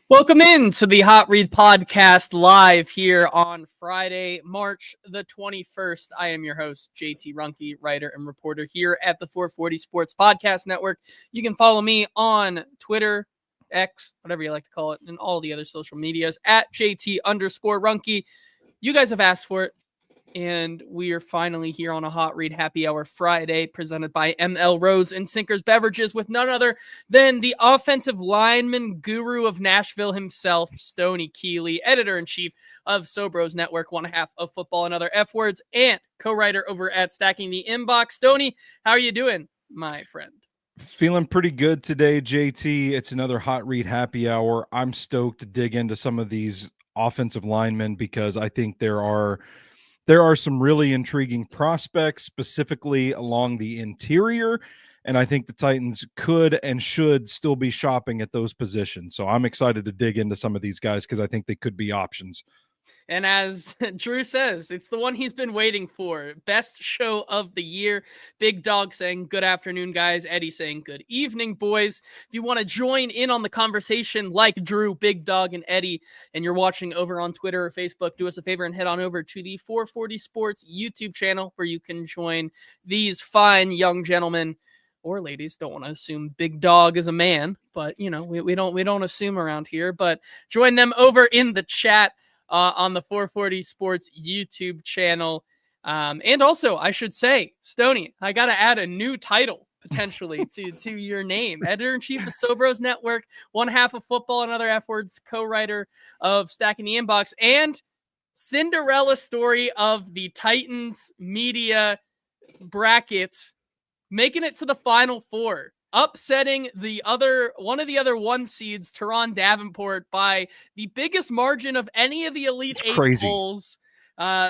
Welcome in to the Hot Read Podcast live here on Friday, March the 21st. I am your host, JT Ruhnke, writer and reporter here at the 440 Sports Podcast Network. You can follow me on Twitter, X, whatever you like to call it, and all the other social medias at JT_Ruhnke. You guys have asked for it, and we are finally here on a Hot Read Happy Hour Friday presented by M.L.Rose and Sinkers Beverages with none other than the offensive lineman guru of Nashville himself, Stoney Keeley, editor-in-chief of Sobros Network, one half of Football and Other F Words, and co-writer over at Stacking the Inbox. Stoney, how are you doing, my friend? Feeling pretty good today, JT. It's another Hot Read Happy Hour. I'm stoked to dig into some of these offensive linemen because I think there are some really intriguing prospects, specifically along the interior, and I think the Titans could and should still be shopping at those positions. So I'm excited to dig into some of these guys because I think they could be options. And as Drew says, it's the one he's been waiting for. Best show of the year. Big Dog saying, good afternoon, guys. Eddie saying, good evening, boys. If you want to join in on the conversation like Drew, Big Dog, and Eddie, and you're watching over on Twitter or Facebook, do us a favor and head on over to the 440 Sports YouTube channel where you can join these fine young gentlemen or ladies. Don't want to assume Big Dog is a man, but, you know, we don't assume around here. But join them over in the chat. On the 440 Sports YouTube channel. And also, I should say, Stoney, I got to add a new title potentially to your name. Editor-in-chief of Sobros Network, one half of Football and Other F Words, co-writer of Stacking the Inbox, and Cinderella story of the Titans media bracket, making it to the Final Four. Upsetting one of the other one seeds, Teron Davenport, by the biggest margin of any of the Elite Eight polls,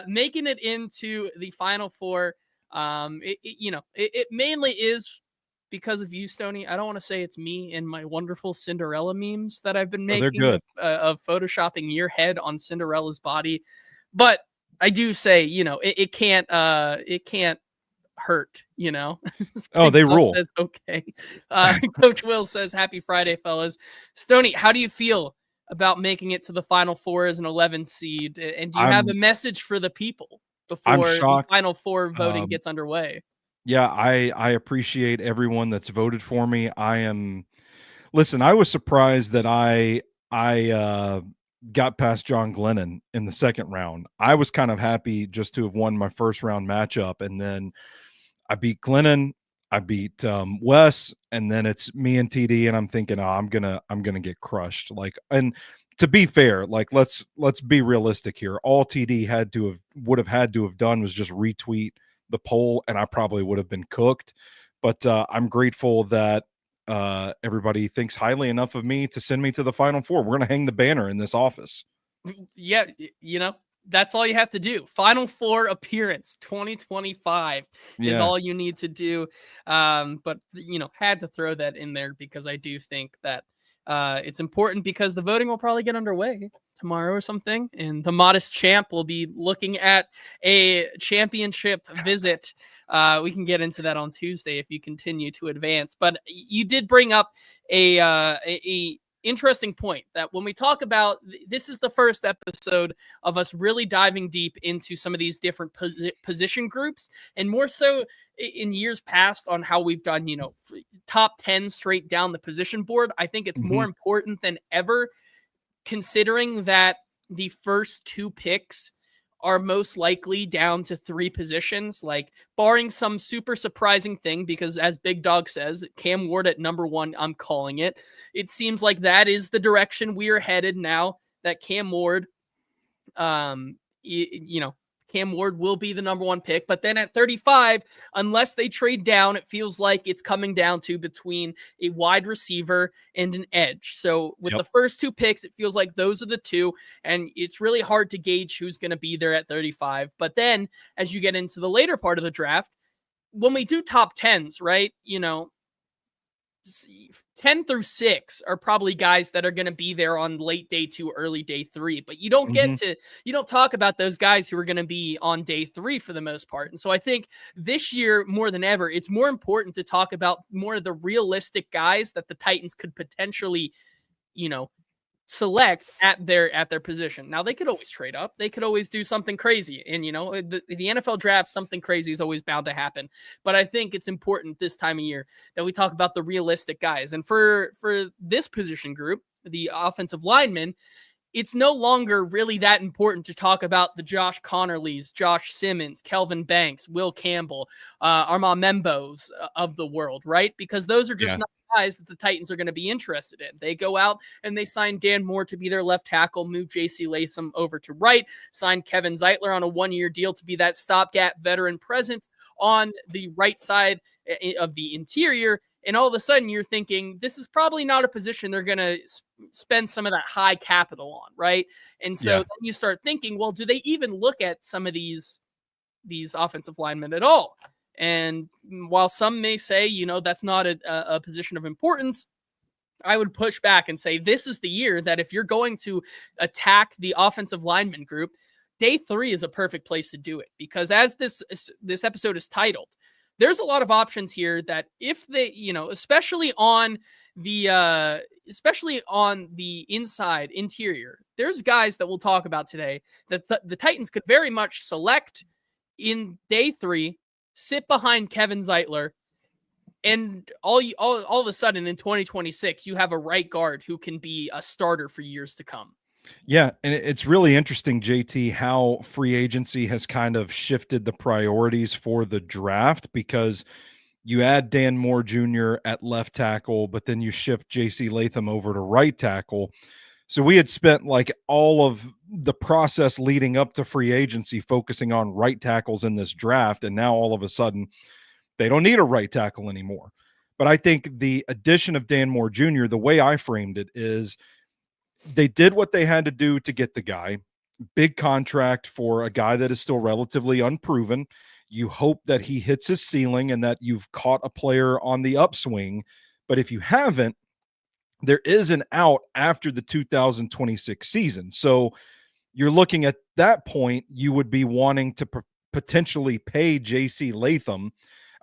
making it into the Final Four. It mainly is because of you, Stoney. I don't want to say it's me and my wonderful Cinderella memes that I've been making of photoshopping your head on Cinderella's body, but I do say, it can't hurt, Oh, they rule. Says, okay. Coach Will says, happy Friday, fellas. Stoney, how do you feel about making it to the Final Four as an 11 seed? And do you have a message for the people before the Final Four voting gets underway? Yeah, I appreciate everyone that's voted for me. Listen, I was surprised that I got past John Glennon in the second round. I was kind of happy just to have won my first round matchup, and then I beat Glennon, I beat Wes, and then it's me and TD, and I'm thinking, I'm gonna get crushed. And to be fair, let's be realistic here. All TD would have had to have done was just retweet the poll, and I probably would have been cooked. But I'm grateful that everybody thinks highly enough of me to send me to the Final Four. We're gonna hang the banner in this office. Yeah, that's all you have to do. Final Four appearance 2025 is all you need to do. But had to throw that in there because I do think that it's important because the voting will probably get underway tomorrow or something, and the modest champ will be looking at a championship visit. We can get into that on Tuesday if you continue to advance. But you did bring up a interesting point that when we talk about, this is the first episode of us really diving deep into some of these different position groups, and more so in years past on how we've done, top 10 straight down the position board. I think it's more important than ever, considering that the first two picks are most likely down to three positions, like barring some super surprising thing, because as Big Dog says, Cam Ward at number one, I'm calling it. It seems like that is the direction we are headed now, that Cam Ward, Cam Ward will be the number one pick. But then at 35, unless they trade down, it feels like it's coming down to between a wide receiver and an edge. So with the first two picks, it feels like those are the two, and it's really hard to gauge who's going to be there at 35. But then as you get into the later part of the draft, when we do top 10s, right, 10 through 6 are probably guys that are going to be there on late day 2, early day 3, but you don't you don't talk about those guys who are going to be on day 3 for the most part. And so I think this year more than ever, it's more important to talk about more of the realistic guys that the Titans could potentially, select at their position. Now they could always trade up. They could always do something crazy. And the NFL draft, something crazy is always bound to happen. But I think it's important this time of year that we talk about the realistic guys. And for this position group, the offensive linemen, it's no longer really that important to talk about the Josh Connerlys, Josh Simmons, Kelvin Banks, Will Campbell, Armand Membos of the world, right? Because those are just not guys that the Titans are going to be interested in. They go out and they sign Dan Moore to be their left tackle, move J.C. Latham over to right, sign Kevin Zeitler on a one-year deal to be that stopgap veteran presence on the right side of the interior. And all of a sudden you're thinking, this is probably not a position they're going to spend some of that high capital on, right? And so then you start thinking, well, do they even look at some of these offensive linemen at all? And while some may say, that's not a position of importance, I would push back and say this is the year that if you're going to attack the offensive lineman group, day 3 is a perfect place to do it. Because as this episode is titled, there's a lot of options here that if they, especially on the inside interior, there's guys that we'll talk about today that the Titans could very much select in day 3, sit behind Kevin Zeitler, and all of a sudden in 2026, you have a right guard who can be a starter for years to come. Yeah, and it's really interesting, JT, how free agency has kind of shifted the priorities for the draft, because you add Dan Moore Jr. at left tackle, but then you shift J.C. Latham over to right tackle. So we had spent like all of the process leading up to free agency focusing on right tackles in this draft, and now all of a sudden they don't need a right tackle anymore. But I think the addition of Dan Moore Jr., the way I framed it is, they did what they had to do to get the guy. Big contract for a guy that is still relatively unproven. You hope that he hits his ceiling and that you've caught a player on the upswing. But if you haven't, there is an out after the 2026 season. So you're looking at that point, you would be wanting to potentially pay J.C. Latham.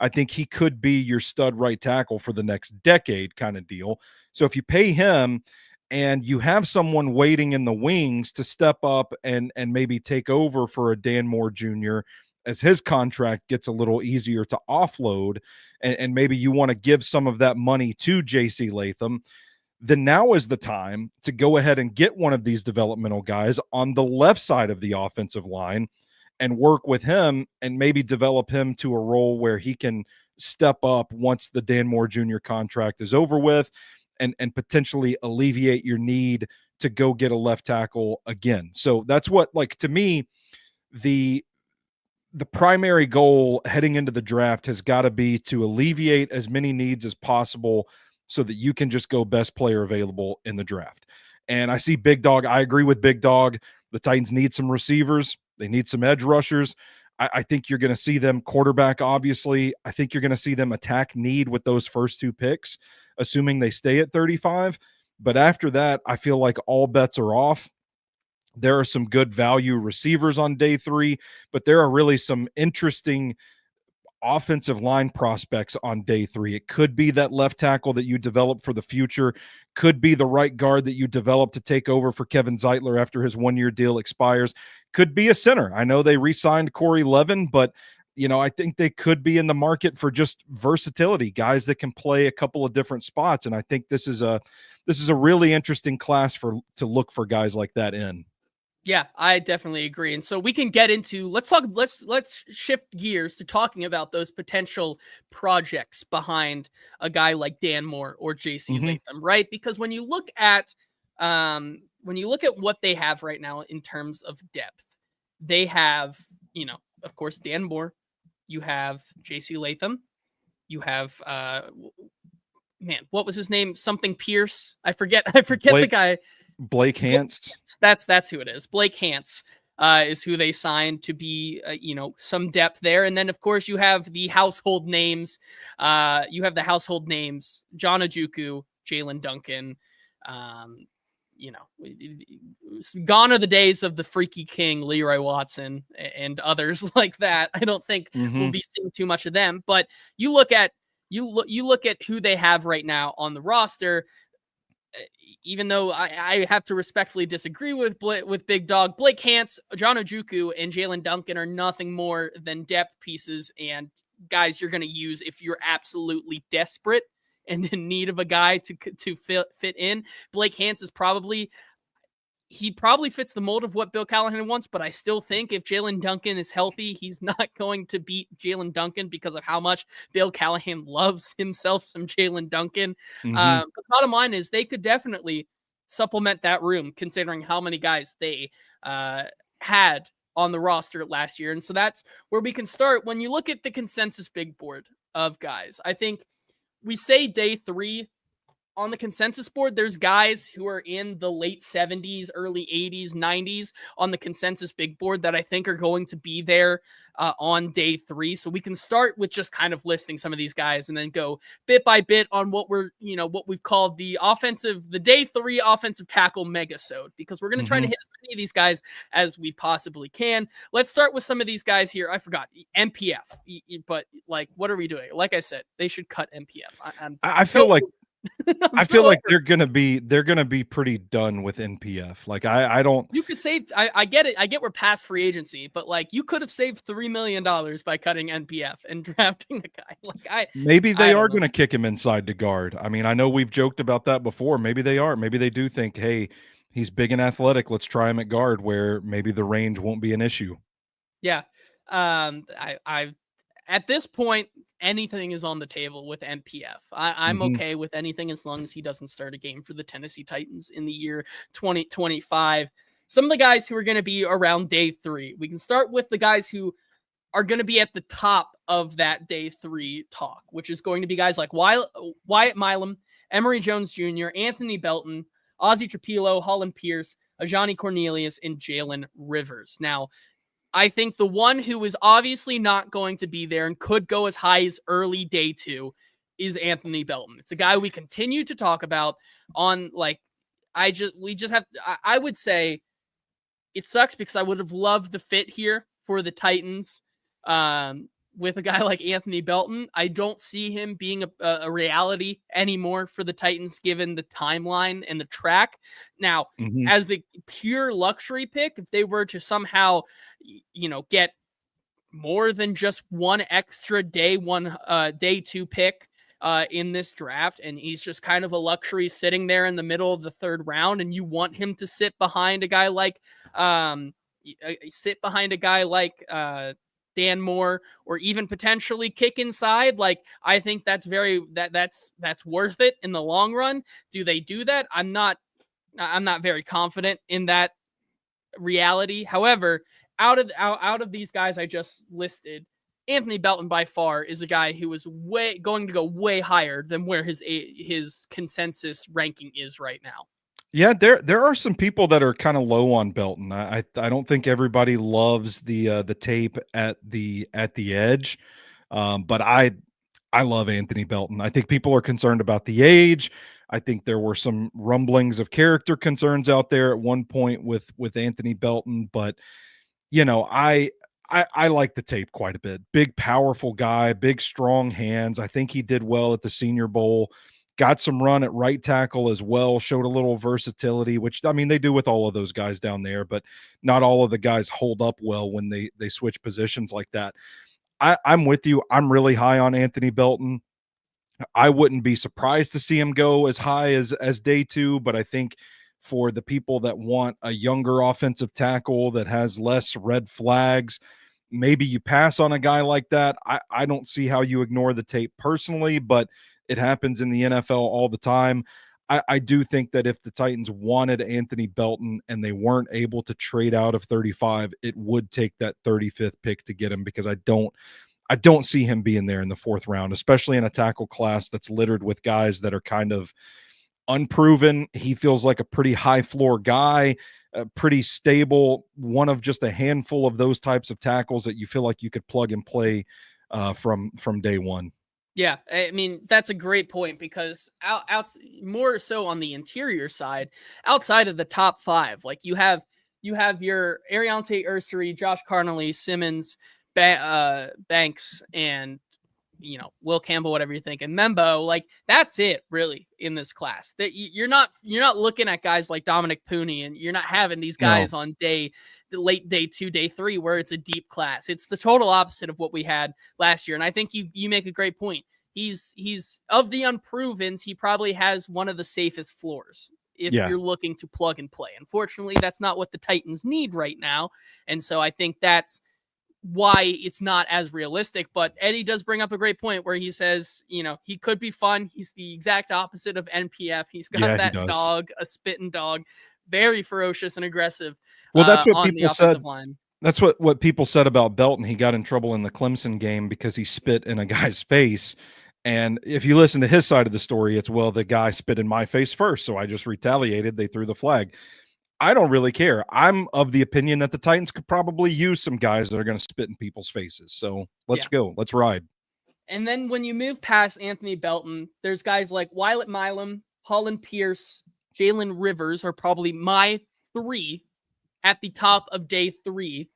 I think he could be your stud right tackle for the next decade kind of deal. So if you pay him, and you have someone waiting in the wings to step up and maybe take over for a Dan Moore Jr. as his contract gets a little easier to offload, and maybe you want to give some of that money to J.C. Latham, then now is the time to go ahead and get one of these developmental guys on the left side of the offensive line and work with him and maybe develop him to a role where he can step up once the Dan Moore Jr. contract is over with, and potentially alleviate your need to go get a left tackle again. So that's what, like, to me, the primary goal heading into the draft has got to be to alleviate as many needs as possible so that you can just go best player available in the draft. And I see Big Dog. I agree with Big Dog. The Titans need some receivers. They need some edge rushers. I think you're going to see them quarterback, obviously. I think you're going to see them attack need with those first 2 picks, assuming they stay at 35. But after that, I feel like all bets are off. There are some good value receivers on day 3, but there are really some interesting offensive line prospects on day 3. It could be that left tackle that you develop for the future, could be the right guard that you develop to take over for Kevin Zeitler after his 1-year deal expires, could be a center. I know they re-signed Corey Levin, but I think they could be in the market for just versatility, guys that can play a couple of different spots. And I think this is a really interesting class to look for guys like that in. Yeah, I definitely agree. And so we can get into, let's shift gears to talking about those potential projects behind a guy like Dan Moore or JC Latham, right? Because when you look at what they have right now in terms of depth, they have, of course, Dan Moore, you have JC Latham, you have what was his name? Something Pierce. I forget the guy. Blake Hance. That's who it is. Blake Hance is who they signed to be, some depth there. And then, of course, you have the household names. John Ojukwu, Jalen Duncan. Gone are the days of the freaky king, Leroy Watson, and others like that. I don't think we'll be seeing too much of them. But you look at who they have right now on the roster. even though I have to respectfully disagree with Big Dog, Blake Hance, John Ojukwu, and Jalen Duncan are nothing more than depth pieces and guys you're going to use if you're absolutely desperate and in need of a guy to fit in. Blake Hance is probably he probably fits the mold of what Bill Callahan wants, but I still think if Jalen Duncan is healthy, he's not going to beat Jalen Duncan because of how much Bill Callahan loves himself some Jalen Duncan. Mhm. But the bottom line is they could definitely supplement that room considering how many guys they had on the roster last year. And so that's where we can start. When you look at the consensus big board of guys, I think we say day 3 on the consensus board, there's guys who are in the late 70s, early 80s, 90s on the consensus big board that I think are going to be there on day 3. So we can start with just kind of listing some of these guys and then go bit by bit on what what we've called the day 3 offensive tackle megasode, because we're going to try to Mhm. hit as many of these guys as we possibly can. Let's start with some of these guys here. I forgot MPF, but like, what are we doing? Like I said, they should cut MPF. I'm I so feel like I'm I so feel like over. they're gonna be pretty done with NPF. Like I don't. You could save. I get it. I get we're past free agency, but like you could have saved $3 million by cutting NPF and drafting a guy. Like Maybe they I don't are know. gonna kick him inside to guard. I mean, I know we've joked about that before. Maybe they are. Maybe they do think, hey, he's big and athletic. Let's try him at guard, where maybe the range won't be an issue. Yeah. I at this point, anything is on the table with MPF. I'm Mhm. okay with anything as long as he doesn't start a game for the Tennessee Titans in the year 2025. Some of the guys who are going to be around day 3. We can start with the guys who are going to be at the top of that day 3 talk, which is going to be guys like Wyatt Milam, Emory Jones Jr., Anthony Belton, Ozzie Trapilo, Holland Pierce, Ajani Cornelius, and Jalen Rivers. Now, I think the one who is obviously not going to be there and could go as high as early day 2 is Anthony Belton. It's a guy we continue to talk about on like we just have I would say it sucks because I would have loved the fit here for the Titans. With a guy like Anthony Belton, I don't see him being a reality anymore for the Titans given the timeline and the track. Now, Mhm. as a pure luxury pick, if they were to somehow, get more than just one extra day 2 pick in this draft, and he's just kind of a luxury sitting there in the middle of the 3rd round, and you want him to sit behind a guy like Dan Moore, or even potentially kick inside. Like, I think that's worth it in the long run. Do they do that? I'm not very confident in that reality. However, out of these guys I just listed, Anthony Belton by far is a guy who is going to go way higher than where his consensus ranking is right now. Yeah, there are some people that are kind of low on Belton. I don't think everybody loves the tape at the edge, but I love Anthony Belton. I think people are concerned about the age. I think there were some rumblings of character concerns out there at one point with Anthony Belton, but you know, I like the tape quite a bit. Big, powerful guy, big, strong hands. I think he did well at the Senior Bowl. Got some run at right tackle as well. Showed a little versatility, which I mean they do with all of those guys down there, but not all of the guys hold up well when they switch positions like that. I'm with you. I'm really high on Anthony Belton. I wouldn't be surprised to see him go as high as day 2, but I think for the people that want a younger offensive tackle that has less red flags, maybe you pass on a guy like that. I don't see how you ignore the tape personally, but it happens in the NFL all the time. I do think that if the Titans wanted Anthony Belton and they weren't able to trade out of 35, it would take that 35th pick to get him, because I don't see him being there in the 4th round, especially in a tackle class that's littered with guys that are kind of unproven. He feels like a pretty high floor guy, pretty stable, one of just a handful of those types of tackles that you feel like you could plug and play from day one. Yeah, I mean that's a great point because more so on the interior side, outside of the top 5, like you have your Ariante Ursary, Josh Carnley, Simmons, Banks, and Will Campbell, whatever you think, and Membo, like that's it really in this class. That you're not looking at guys like Dominic Pooney, and you're not having these No. guys on the late day 2, day 3, where it's a deep class. It's the total opposite of what we had last year. And I think you make a great point. He's of the unprovens, he probably has one of the safest floors if Yeah. you're looking to plug and play. Unfortunately, that's not what the Titans need right now. And so I think that's why it's not as realistic. But Eddie does bring up a great point where he says, he could be fun. He's the exact opposite of NPF. He's got Yeah, he that does. dog, a spitting dog, very ferocious and aggressive Well, that's what on the people said. offensive line. That's what people said about Belton. He got in trouble in the Clemson game because he spit in a guy's face. And if you listen to his side of the story, it's, well, the guy spit in my face first, so I just retaliated. They threw the flag. I don't really care. I'm of the opinion that the Titans could probably use some guys that are going to spit in people's faces. So let's go. Let's ride. And then when you move past Anthony Belton, there's guys like Wyatt Milam, Holland Pierce, Jalen Rivers are probably my 3 at the top of day 3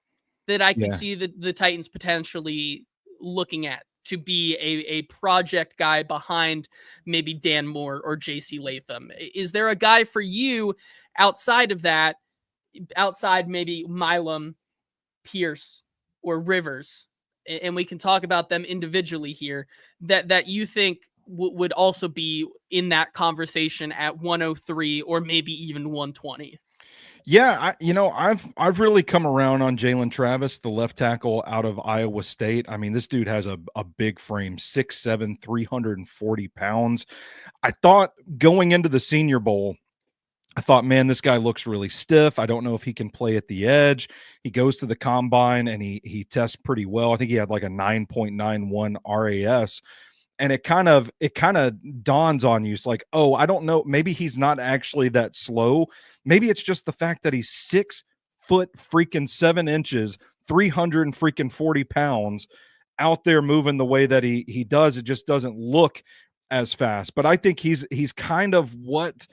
that I could see the Titans potentially looking at to be a project guy behind maybe Dan Moore or JC Latham. Is there a guy for you outside of that, outside maybe Milam, Pierce, or Rivers, and we can talk about them individually here, that you think would also be in that conversation at 103 or maybe even 120? Yeah, I've really come around on Jalen Travis, the left tackle out of Iowa State. I mean, this dude has a big frame, 6'7", 340 pounds. I thought going into the Senior Bowl, I thought, man, this guy looks really stiff. I don't know if he can play at the edge. He goes to the combine and he tests pretty well. I think he had like a 9.91 RAS. And it kind of dawns on you. It's like, oh, I don't know. Maybe he's not actually that slow. Maybe it's just the fact that he's 6'7", 300 freaking 40 pounds out there moving the way that he does. It just doesn't look as fast. But I think he's kind of what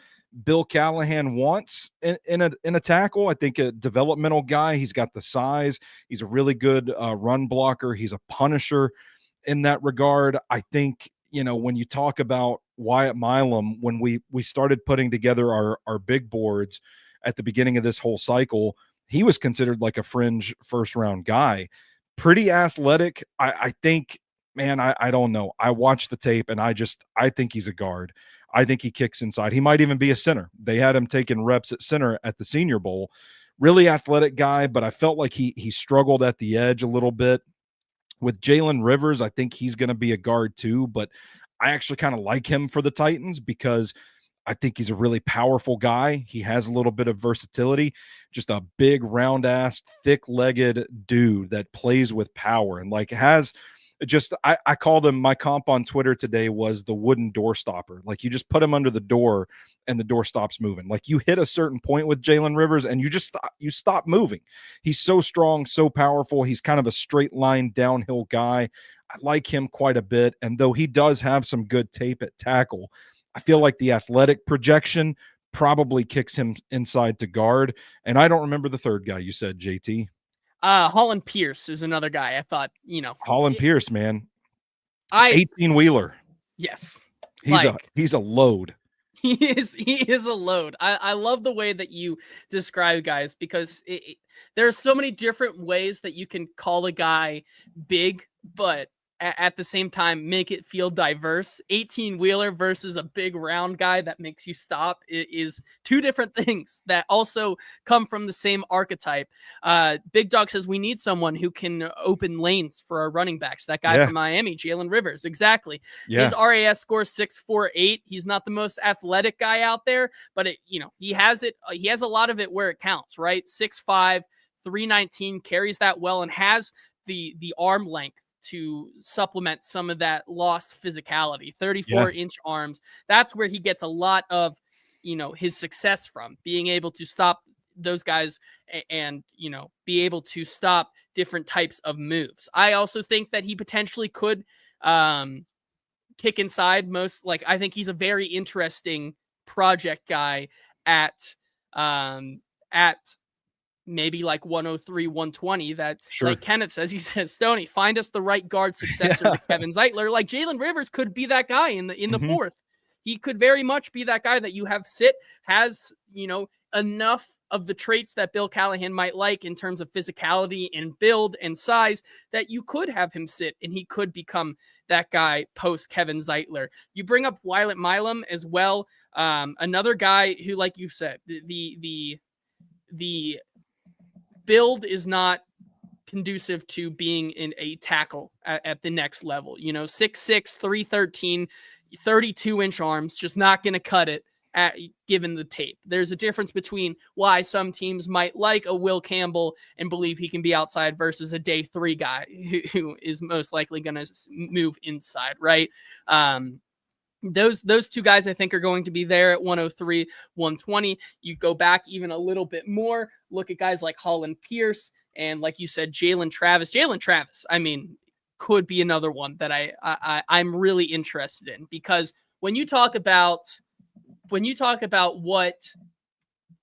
Bill Callahan wants in a tackle. I think a developmental guy. He's got the size. He's a really good run blocker. He's a punisher in that regard. I think, when you talk about Wyatt Milam, when we started putting together our big boards at the beginning of this whole cycle, he was considered like a fringe first round guy. Pretty athletic. I think, man, I don't know. I watched the tape and I think he's a guard. I think he kicks inside. He might even be a center. They had him taking reps at center at the Senior Bowl. Really athletic guy, but I felt like he struggled at the edge a little bit. With Jalen Rivers, I think he's going to be a guard too, but I actually kind of like him for the Titans because I think he's a really powerful guy. He has a little bit of versatility, just a big, round-ass, thick-legged dude that plays with power and has just – I called him – my comp on Twitter today was the wooden door stopper. Like, you just put him under the door and the door stops moving. Like, you hit a certain point with Jalen Rivers and you stop moving. He's so strong, so powerful. He's kind of a straight line downhill guy. I like him quite a bit. And though he does have some good tape at tackle, I feel like the athletic projection probably kicks him inside to guard. And I don't remember the third guy you said, JT. Holland Pierce is another guy I thought, Holland Pierce, man. 18 18-wheeler. Yes. He's a load. He is a load. I love the way that you describe guys because there are so many different ways that you can call a guy big, but at the same time make it feel diverse. 18-wheeler versus a big round guy that makes you stop is two different things that also come from the same archetype. Big Dog says we need someone who can open lanes for our running backs. That guy from Miami, Jalen Rivers. Exactly. His RAS score 6.48. He's not the most athletic guy out there, but he has it. He has a lot of it where it counts, right? 6'5", 319, carries that well and has the arm length to supplement some of that lost physicality. 34-inch arms. That's where he gets a lot of, his success from, being able to stop those guys and, be able to stop different types of moves. I also think that he potentially could kick inside I think he's a very interesting project guy at maybe like 103, 120 that Sure. like Kenneth says, he says, Stoney, find us the right guard successor Yeah. to Kevin Zeitler. Like Jalen Rivers could be that guy in the Mhm. fourth. He could very much be that guy that you have sit, has, enough of the traits that Bill Callahan might like in terms of physicality and build and size that you could have him sit and he could become that guy post Kevin Zeitler. You bring up Wyatt Milam as well. Another guy who, like you said, the build is not conducive to being in a tackle at the next level. 6'6", 313, 32-inch arms, just not going to cut it given the tape. There's a difference between why some teams might like a Will Campbell and believe he can be outside versus a day 3 guy who is most likely going to move inside, right? Those two guys I think are going to be there at 103, 120. You go back even a little bit more, look at guys like Holland Pierce, and like you said, Jalen Travis, I mean, could be another one that I'm really interested in, because when you talk about what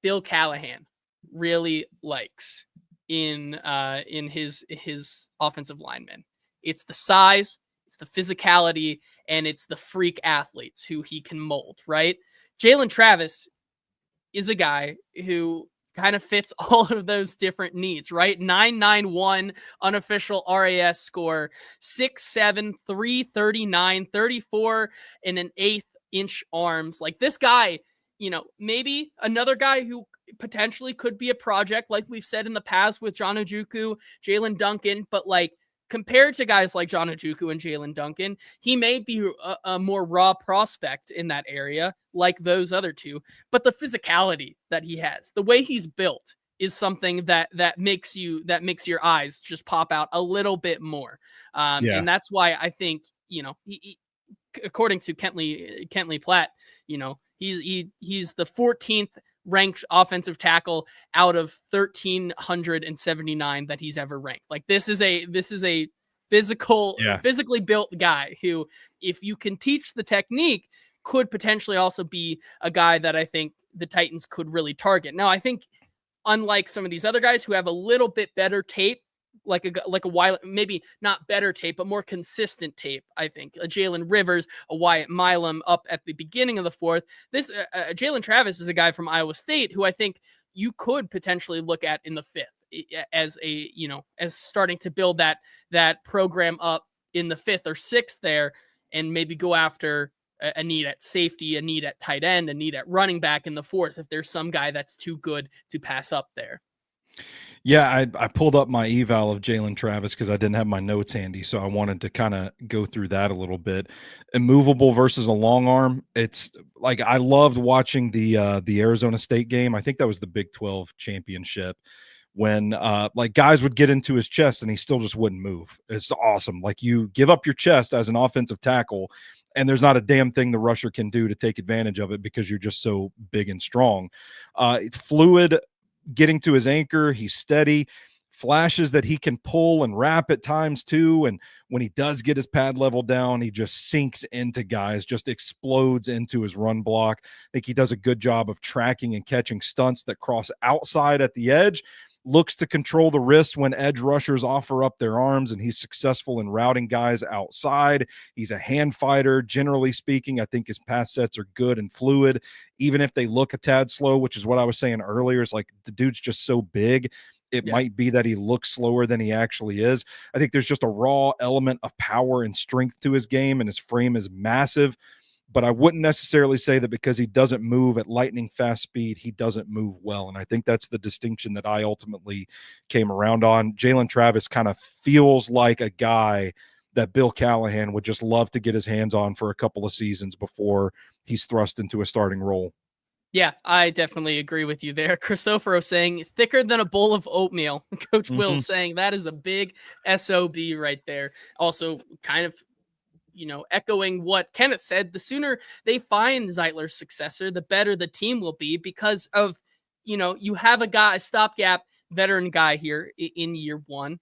Bill Callahan really likes in his offensive linemen, it's the size, it's the physicality, and it's the freak athletes who he can mold, right? Jalen Travis is a guy who kind of fits all of those different needs, right? 991 unofficial RAS score, 6'7", 339, 34 and an eighth inch arms. Like this guy, maybe another guy who potentially could be a project, like we've said in the past with John Ojukwu, Jalen Duncan, but like compared to guys like John Ojukwu and Jalen Duncan, he may be a more raw prospect in that area, like those other two. But the physicality that he has, the way he's built, is something that makes your eyes just pop out a little bit more. Yeah. And that's why I think he, according to Kentley Platt, he's the 14th ranked offensive tackle out of 1,379 that he's ever ranked. Like this is a physically built guy who, if you can teach the technique, could potentially also be a guy that I think the Titans could really target. Now, I think unlike some of these other guys who have a little bit better tape, like a Wyatt, maybe not better tape, but more consistent tape. I think a Jalen Rivers, a Wyatt Milam up at the beginning of the fourth. This Jalen Travis is a guy from Iowa State who I think you could potentially look at in the fifth as as starting to build that program up in the fifth or sixth there, and maybe go after a need at safety, a need at tight end, a need at running back in the fourth if there's some guy that's too good to pass up there. Yeah, I pulled up my eval of Jalen Travis because I didn't have my notes handy, so I wanted to kind of go through that a little bit. Immovable versus a long arm. It's like I loved watching the Arizona State game. I think that was the Big 12 championship, when like guys would get into his chest and he still just wouldn't move. It's awesome. Like you give up your chest as an offensive tackle, and there's not a damn thing the rusher can do to take advantage of it because you're just so big and strong. Fluid, getting to his anchor, he's steady, flashes that he can pull and wrap at times too. And when he does get his pad level down, he just sinks into guys, just explodes into his run block. I think he does a good job of tracking and catching stunts that cross outside at the edge, looks to control the wrist when edge rushers offer up their arms, and he's successful in routing guys outside. He's a hand fighter. Generally speaking, I think his pass sets are good and fluid, even if they look a tad slow, which is what I was saying earlier. It's like the dude's just so big. It might be that he looks slower than he actually is. I think there's just a raw element of power and strength to his game, and his frame is massive. But I wouldn't necessarily say that because he doesn't move at lightning fast speed, he doesn't move well. And I think that's the distinction that I ultimately came around on. Jalen Travis kind of feels like a guy that Bill Callahan would just love to get his hands on for a couple of seasons before he's thrust into a starting role. Yeah, I definitely agree with you there. Christopher saying thicker than a bowl of oatmeal. Coach Will saying that is a big SOB right there. Also kind of, echoing what Kenneth said, the sooner they find Zeitler's successor, the better the team will be, because of, you have a stopgap veteran guy here in year one,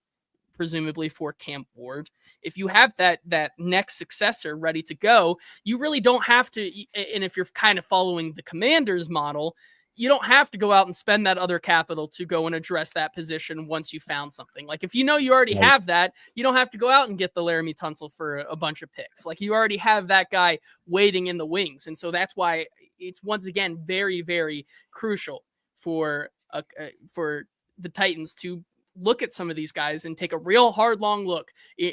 presumably for Camp Ward. If you have that next successor ready to go, you really don't have to. And if you're kind of following the Commanders model, you don't have to go out and spend that other capital to go and address that position once you found something. Like if you know you already Right. have that, you don't have to go out and get the Laramie Tunsil for a bunch of picks. Like you already have that guy waiting in the wings. And so that's why it's once again very, very crucial for the Titans to look at some of these guys and take a real hard, long look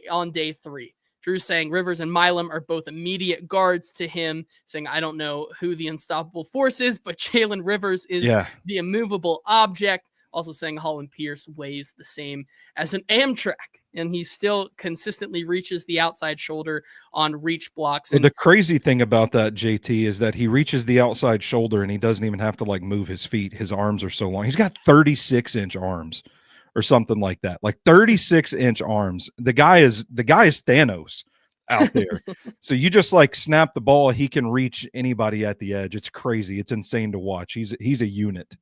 on day 3. Drew's saying Rivers and Milam are both immediate guards to him, saying, I don't know who the unstoppable force is, but Jalen Rivers is the immovable object. Also saying Holland Pierce weighs the same as an Amtrak, and he still consistently reaches the outside shoulder on reach blocks. Well, And the crazy thing about that, JT, is that he reaches the outside shoulder and he doesn't even have to like move his feet. His arms are so long. He's got 36-inch arms or something like that, like 36-inch arms. The guy is Thanos out there. So you just like snap the ball, he can reach anybody at the edge. It's crazy. It's insane to watch. He's a unit.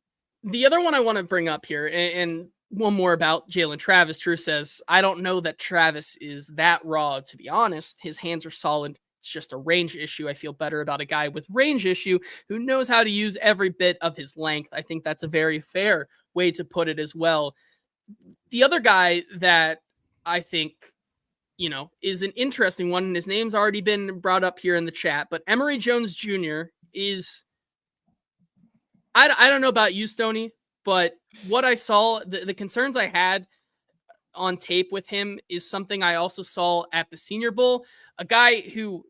The other one I want to bring up here, and one more about Jalen Travis. Drew says, I don't know that Travis is that raw, to be honest. His hands are solid. It's just a range issue. I feel better about a guy with range issue who knows how to use every bit of his length. I think that's a very fair way to put it as well. The other guy that I think, is an interesting one, and his name's already been brought up here in the chat, but M.L.Rose Jones Jr. is, I don't know about you, Stoney, but what I saw, the concerns I had on tape with him is something I also saw at the Senior Bowl. A guy who,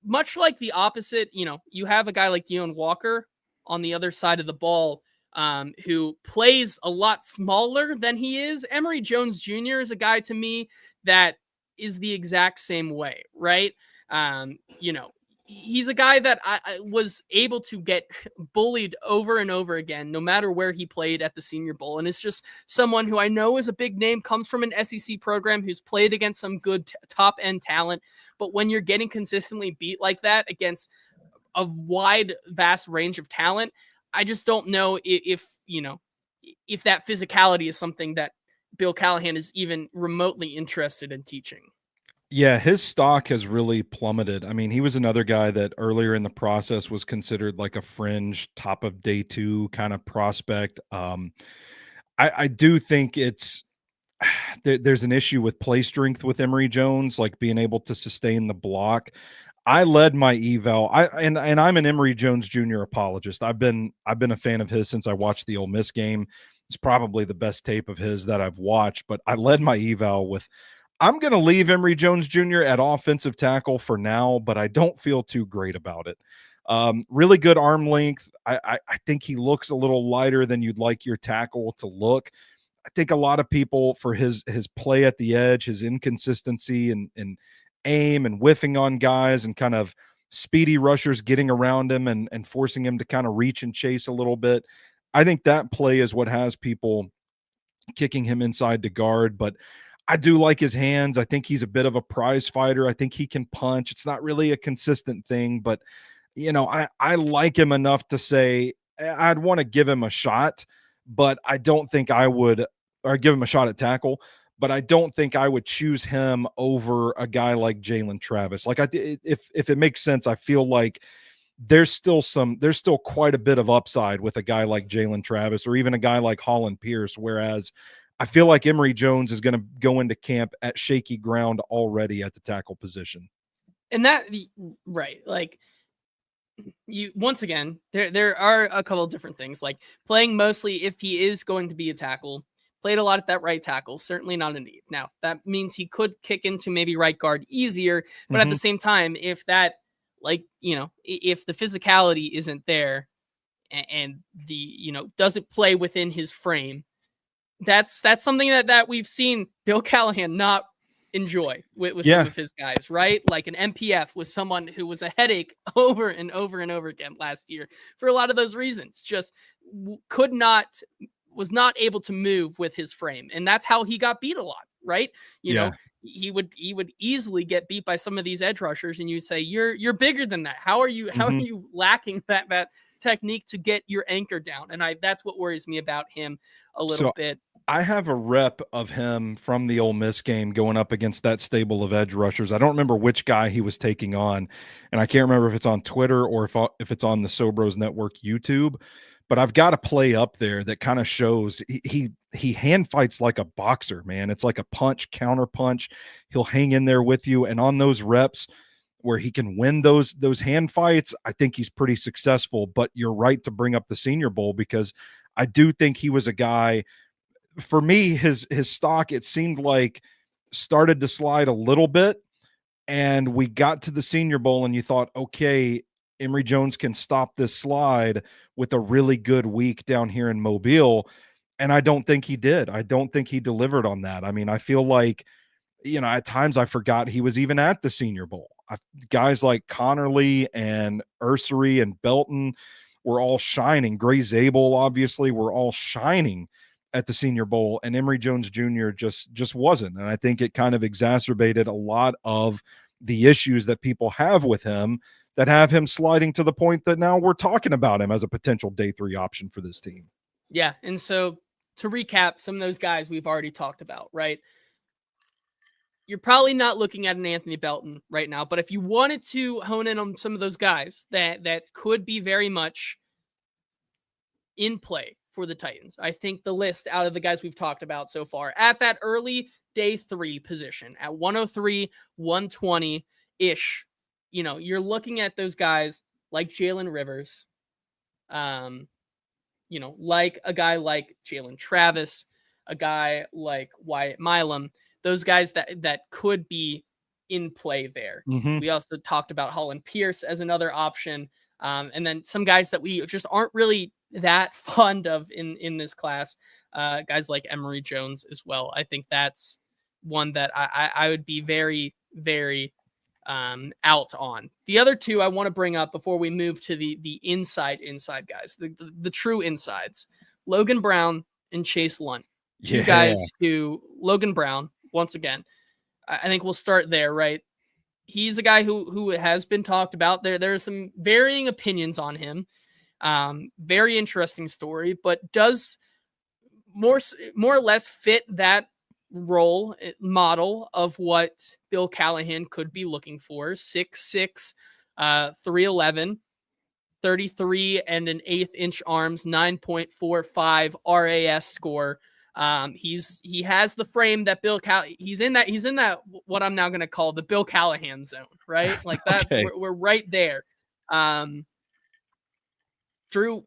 much like the opposite, you have a guy like Deone Walker on the other side of the ball, who plays a lot smaller than he is. M.L.Rose Jones Jr. is a guy to me that is the exact same way, right? He's a guy that I was able to get bullied over and over again, no matter where he played at the Senior Bowl. And it's just someone who I know is a big name, comes from an SEC program, who's played against some good top end talent. But when you're getting consistently beat like that against a wide, vast range of talent, I just don't know if that physicality is something that Bill Callahan is even remotely interested in teaching. Yeah, his stock has really plummeted. I mean, he was another guy that earlier in the process was considered like a fringe top of day 2 kind of prospect. I do think there's an issue with play strength with M.L.Rose Jones, like being able to sustain the block. I led my eval. And I'm an M.L.Rose Jones Jr. apologist. I've been a fan of his since I watched the Ole Miss game. It's probably the best tape of his that I've watched, but I led my eval with, I'm going to leave M.L.Rose Jones Jr. at offensive tackle for now, but I don't feel too great about it. Really good arm length. I think he looks a little lighter than you'd like your tackle to look. I think a lot of people, for his play at the edge, his inconsistency and aim and whiffing on guys and kind of speedy rushers getting around him and forcing him to kind of reach and chase a little bit, I think that play is what has people kicking him inside to guard. But I do like his hands. I think he's a bit of a prize fighter. I think he can punch. It's not really a consistent thing, but I like him enough to say I'd want to give him a shot, but I don't think I would, or give him a shot at tackle, but I don't think I would choose him over a guy like Jalen Travis. Like if it makes sense, I feel like there's still quite a bit of upside with a guy like Jalen Travis or even a guy like Holland Pierce, whereas I feel like M.L.Rose Jones is going to go into camp at shaky ground already at the tackle position. And that, right, like, once again, there are a couple of different things, like playing mostly, if he is going to be a tackle, played a lot at that right tackle, certainly not a need. Now, that means he could kick into maybe right guard easier, but at the same time, if that, if the physicality isn't there and the, doesn't play within his frame, that's something that we've seen Bill Callahan not enjoy with some of his guys, right? Like an MPF was someone who was a headache over and over and over again last year for a lot of those reasons. Just was not able to move with his frame, and that's how he got beat a lot, right? You know, he would easily get beat by some of these edge rushers, and you'd say, you're bigger than that. How are you lacking that technique to get your anchor down? And that's what worries me about him a little bit. I have a rep of him from the Ole Miss game going up against that stable of edge rushers. I don't remember which guy he was taking on, and I can't remember if it's on Twitter or if it's on the Sobros Network YouTube. but I've got a play up there that kind of shows he hand fights like a boxer, man. It's like a punch, counter punch. He'll hang in there with you. And on those reps where he can win those hand fights, I think he's pretty successful. But you're right to bring up the Senior Bowl, because I do think he was a guy, for me, his stock, it seemed like, started to slide a little bit. And we got to the Senior Bowl and you thought, okay, Emory Jones can stop this slide with a really good week down here in Mobile. And I don't think he did. I don't think he delivered on that. I mean, I feel like, at times I forgot he was even at the Senior Bowl. Guys like Connerly and Ursery and Belton were all shining. Gray Zabel, obviously, were all shining at the Senior Bowl, and Emory Jones Jr. just wasn't. And I think it kind of exacerbated a lot of the issues that people have with him, that have him sliding to the point that now we're talking about him as a potential day 3 option for this team. Yeah. And so to recap, some of those guys we've already talked about, right? You're probably not looking at an Anthony Belton right now, but if you wanted to hone in on some of those guys that could be very much in play for the Titans, I think the list out of the guys we've talked about so far at that early day 3 position at 103, 120-ish, you're looking at those guys like Jalen Rivers, like a guy like Jalen Travis, a guy like Wyatt Milam, those guys that could be in play there. Mm-hmm. We also talked about Holland Pierce as another option. And then some guys that we just aren't really that fond of in this class, guys like Emory Jones as well. I think that's one that I would be very, very out on. The other two I want to bring up before we move to the inside guys, the true insides, Logan Brown and Chase Lunt. Two guys who, Logan Brown, once again, I think we'll start there, right? He's a guy who has been talked about. There are some varying opinions on him. Very interesting story, but does more or less fit that role model of what Bill Callahan could be looking for. 6'6", 311, 33 and an 1/8 inch arms, 9.45 RAS score. He has the frame that he's in that what I'm now going to call the Bill Callahan zone, right? Like that. Okay. We're right there. Drew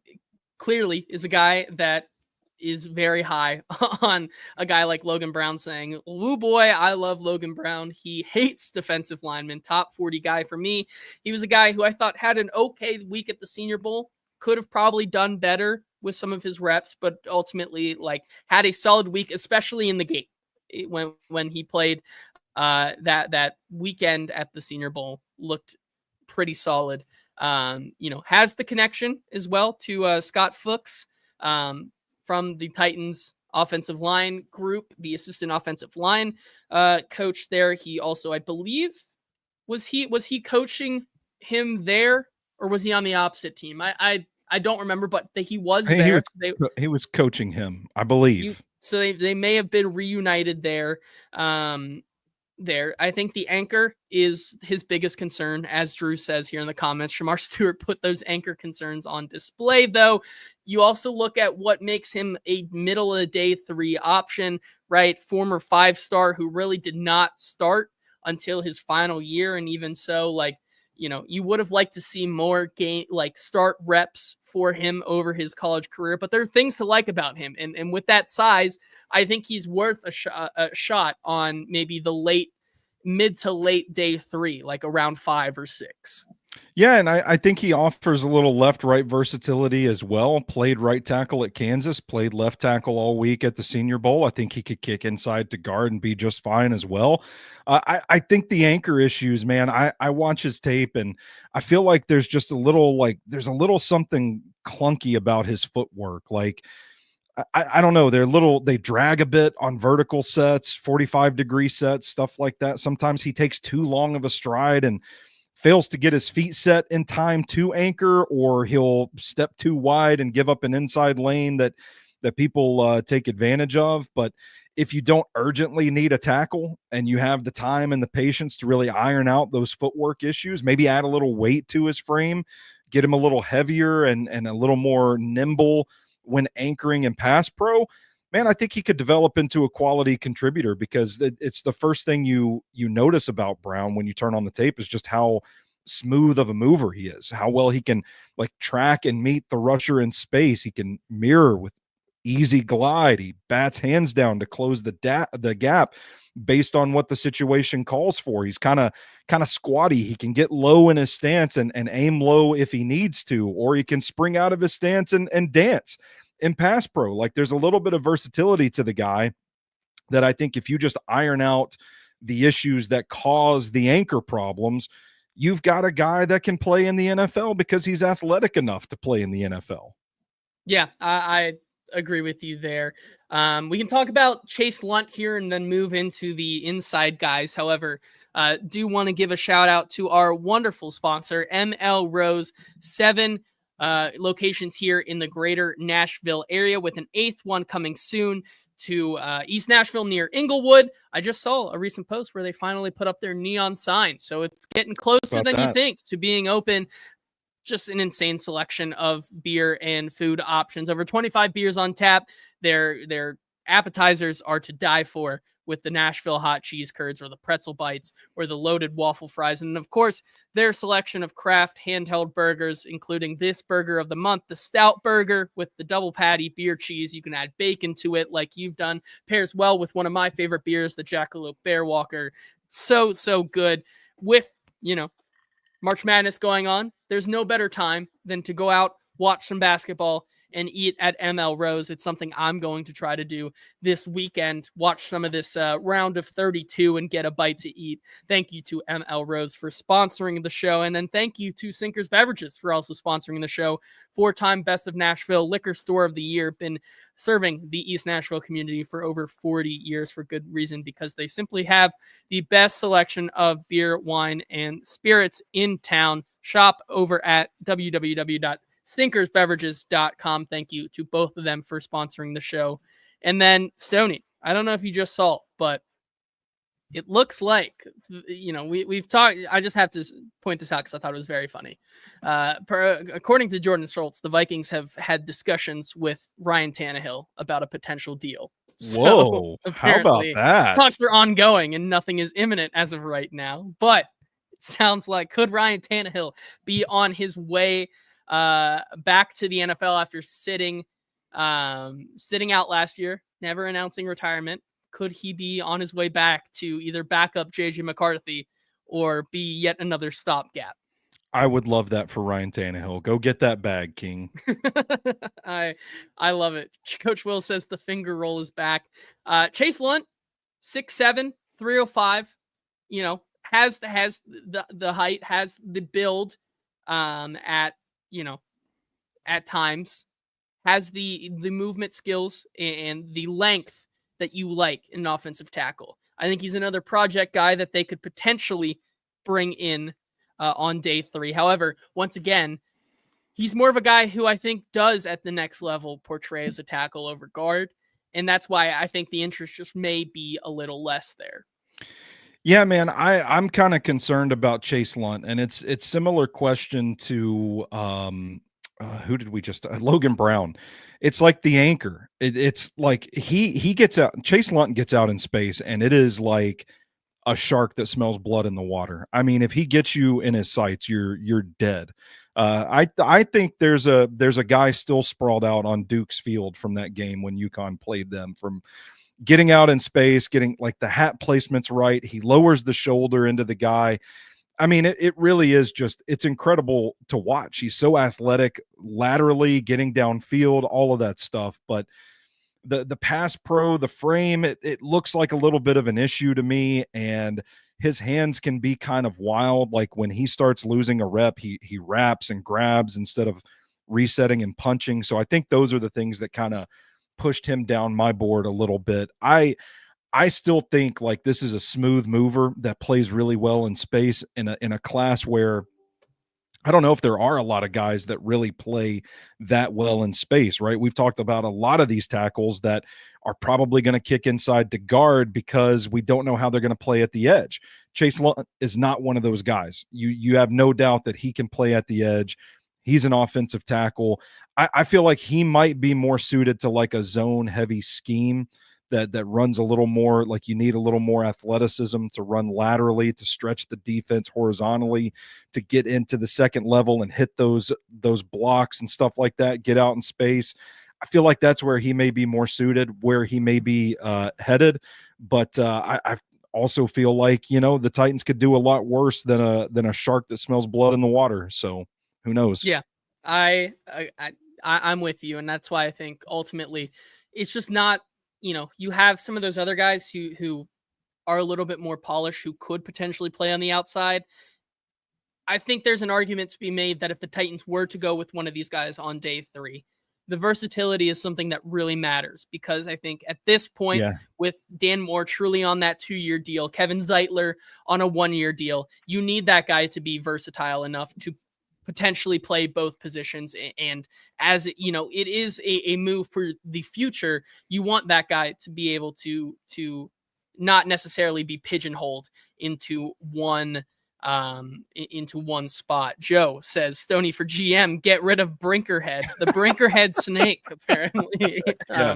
clearly is a guy that is very high on a guy like Logan Brown, saying, "Woo boy, I love Logan Brown. He hates defensive linemen. Top 40 guy for me." He was a guy who I thought had an okay week at the Senior Bowl. Could have probably done better with some of his reps, but ultimately had a solid week, especially in the game when he played that weekend at the Senior Bowl. Looked pretty solid. Has the connection as well to Scott Fuchs from the Titans offensive line group, the assistant offensive line coach there. He also, I believe, was he coaching him there, or was he on the opposite team? I don't remember, but he was there. He was coaching him, I believe. So they may have been reunited there. I think the anchor is his biggest concern, as Drew says here in the comments. Shamar Stewart put those anchor concerns on display, though. You also look at what makes him a middle of the day 3 option, right? Former 5-star who really did not start until his final year. And even so, you would have liked to see more start reps for him over his college career, but there are things to like about him. And with that size, I think he's worth a shot on maybe the mid to late day 3, like around 5 or 6. Yeah, and I think he offers a little left-right versatility as well. Played right tackle at Kansas, played left tackle all week at the Senior Bowl. I think he could kick inside to guard and be just fine as well. I think the anchor issues, man, I watch his tape and I feel like there's just a little something clunky about his footwork. I don't know. They drag a bit on vertical sets, 45-degree sets, stuff like that. Sometimes he takes too long of a stride and fails to get his feet set in time to anchor, or he'll step too wide and give up an inside lane that people take advantage of. But if you don't urgently need a tackle and you have the time and the patience to really iron out those footwork issues, maybe add a little weight to his frame, get him a little heavier and a little more nimble when anchoring in pass pro, man, I think he could develop into a quality contributor, because it's the first thing you notice about Brown when you turn on the tape is just how smooth of a mover he is, how well he can like track and meet the rusher in space. He can mirror with easy glide. He bats hands down to close the gap based on what the situation calls for. He's kind of squatty. He can get low in his stance and aim low if he needs to, or he can spring out of his stance and dance in pass pro. Like, there's a little bit of versatility to the guy that I think if you just iron out the issues that cause the anchor problems, you've got a guy that can play in the NFL because he's athletic enough to play in the NFL. Yeah, I agree with you there. We can talk about Chase Lunt here and then move into the inside guys. However, do want to give a shout out to our wonderful sponsor, M.L.Rose, 7 locations here in the greater Nashville area, with an 8th one coming soon to East Nashville near Inglewood. I just saw a recent post where they finally put up their neon sign. So it's getting closer than you think to being open. Just an insane selection of beer and food options. Over 25 beers on tap. Their appetizers are to die for, with the Nashville hot cheese curds or the pretzel bites or the loaded waffle fries. And of course, their selection of craft handheld burgers, including this burger of the month, the Stout Burger with the double patty beer cheese. You can add bacon to it like you've done. Pairs well with one of my favorite beers, the Jackalope Bear Walker. So good. With, March Madness going on, there's no better time than to go out, watch some basketball, and eat at M.L.Rose. It's something I'm going to try to do this weekend, watch some of this round of 32 and get a bite to eat. Thank you to M.L.Rose for sponsoring the show. And then thank you to Sinkers Beverages for also sponsoring the show. 4-time Best of Nashville Liquor Store of the Year. Been serving the East Nashville community for over 40 years for good reason, because they simply have the best selection of beer, wine, and spirits in town. Shop over at www.stinkersbeverages.com. Thank you to both of them for sponsoring the show. And then Stoney, I don't know if you just saw, but it looks like, we've talked. I just have to point this out because I thought it was very funny. According to Jordan Schultz, the Vikings have had discussions with Ryan Tannehill about a potential deal. Whoa, how about that? Talks are ongoing and nothing is imminent as of right now. But it sounds like, could Ryan Tannehill be on his way back to the NFL after sitting out last year, never announcing retirement? Could he be on his way back to either back up JJ McCarthy or be yet another stopgap? I would love that for Ryan Tannehill. Go get that bag, King. I love it. Coach Will says the finger roll is back. Chase Lunt, 6'7", 305, has the height, has the build at times, has the movement skills and the length that you like in an offensive tackle. I think he's another project guy that they could potentially bring in on day 3. However, once again, he's more of a guy who I think does at the next level portray as a tackle over guard. And that's why I think the interest just may be a little less there. Yeah, man, I'm kind of concerned about Chase Lunt, and it's similar question to who did we just Logan Brown. It's like the anchor. It's like he gets out. Chase Lunt gets out in space, and it is like a shark that smells blood in the water. I mean, if he gets you in his sights, you're dead. I think there's a guy still sprawled out on Duke's Field from that game when UConn played them, from getting out in space, getting like the hat placements right. He lowers the shoulder into the guy. I mean, it really is just, it's incredible to watch. He's so athletic laterally, getting downfield, all of that stuff. But the pass pro, the frame, it looks like a little bit of an issue to me. And his hands can be kind of wild. Like when he starts losing a rep, he wraps and grabs instead of resetting and punching. So I think those are the things that kind of pushed him down my board a little bit. I still think like this is a smooth mover that plays really well in space in a class where I don't know if there are a lot of guys that really play that well in space, right? We've talked about a lot of these tackles that are probably going to kick inside to guard because we don't know how they're going to play at the edge. Chase Lunt is not one of those guys. You have no doubt that he can play at the edge. He's an offensive tackle. I feel like he might be more suited to like a zone heavy scheme that runs a little more, like you need a little more athleticism to run laterally, to stretch the defense horizontally, to get into the second level and hit those blocks and stuff like that, get out in space. I feel like that's where he may be more suited, where he may be headed. But I also feel like, you know, the Titans could do a lot worse than a shark that smells blood in the water. So who knows? Yeah, I'm with you, and that's why I think ultimately it's just not. You know, you have some of those other guys who are a little bit more polished, who could potentially play on the outside. I think there's an argument to be made that if the Titans were to go with one of these guys on day 3, the versatility is something that really matters, because I think at this point, Yeah. with Dan Moore truly on that 2-year deal, Kevin Zeitler on a 1-year deal, you need that guy to be versatile enough to potentially play both positions. And as you know, it is a move for the future. You want that guy to be able to not necessarily be pigeonholed into one spot. Joe says, Stoney for GM, get rid of Brinkerhead, the Brinkerhead snake, apparently. Yeah.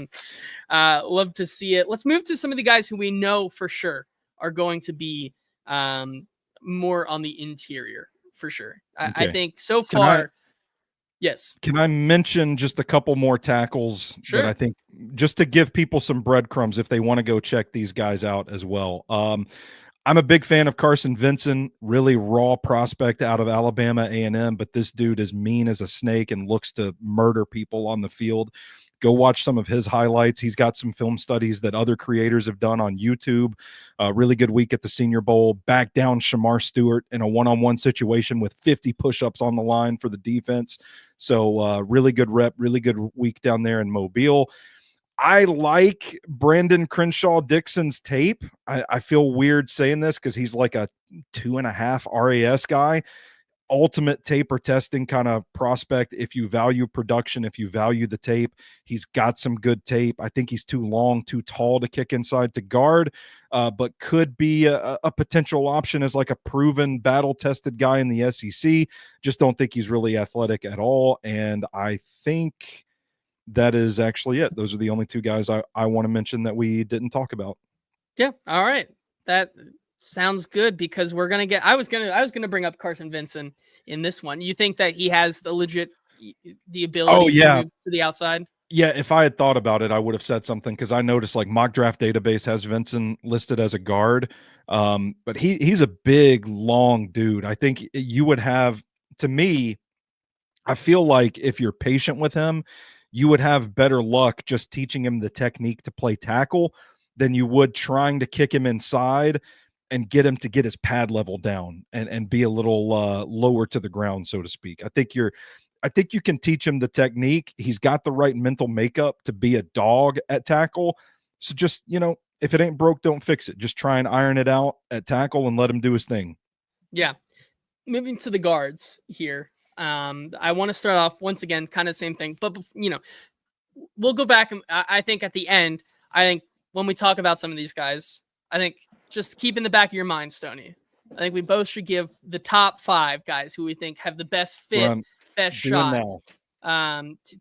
Love to see it. Let's move to some of the guys who we know for sure are going to be more on the interior for sure. I Okay. think so far. Yes. Can I mention just a couple more tackles that I Sure. think, just to give people some breadcrumbs if they want to go check these guys out as well? I'm a big fan of Carson Vinson, really raw prospect out of Alabama A&M, but this dude is mean as a snake and looks to murder people on the field. Go watch some of his highlights. He's got some film studies that other creators have done on YouTube. Really good week at the Senior Bowl. Back down Shamar Stewart in a one-on-one situation with 50 push-ups on the line for the defense. So really good rep, really good week down there in Mobile. I like Brandon Crenshaw Dixon's tape. I feel weird saying this because he's like a 2.5 RAS guy. Ultimate taper testing kind of prospect. If you value production, if you value the tape, he's got some good tape. I think he's too long, too tall to kick inside to guard, but could be a potential option as like a proven battle-tested guy in the SEC. Just don't think he's really athletic at all. And I think that is actually it. Those are the only two guys I want to mention that we didn't talk about. Yeah. All right. That sounds good, because we're gonna get. I was gonna bring up Carson Vinson in this one. You think that he has the legit the ability to move to the outside? Yeah, if I had thought about it, I would have said something, because I noticed like Mock Draft Database has Vinson listed as a guard. But he's a big, long dude. I think you would have, to me, I feel like if you're patient with him, you would have better luck just teaching him the technique to play tackle than you would trying to kick him inside and get him to get his pad level down and be a little lower to the ground, so to speak. I think you can teach him the technique. He's got the right mental makeup to be a dog at tackle. So just, you know, if it ain't broke, don't fix it. Just try and iron it out at tackle and let him do his thing. Yeah. Moving to the guards here. I want to start off once again, kind of the same thing, but you know, we'll go back. And I think at the end, I think when we talk about some of these guys, I think just keep in the back of your mind, Stoney, I think we both should give the top 5 guys who we think have the best fit, best shot now.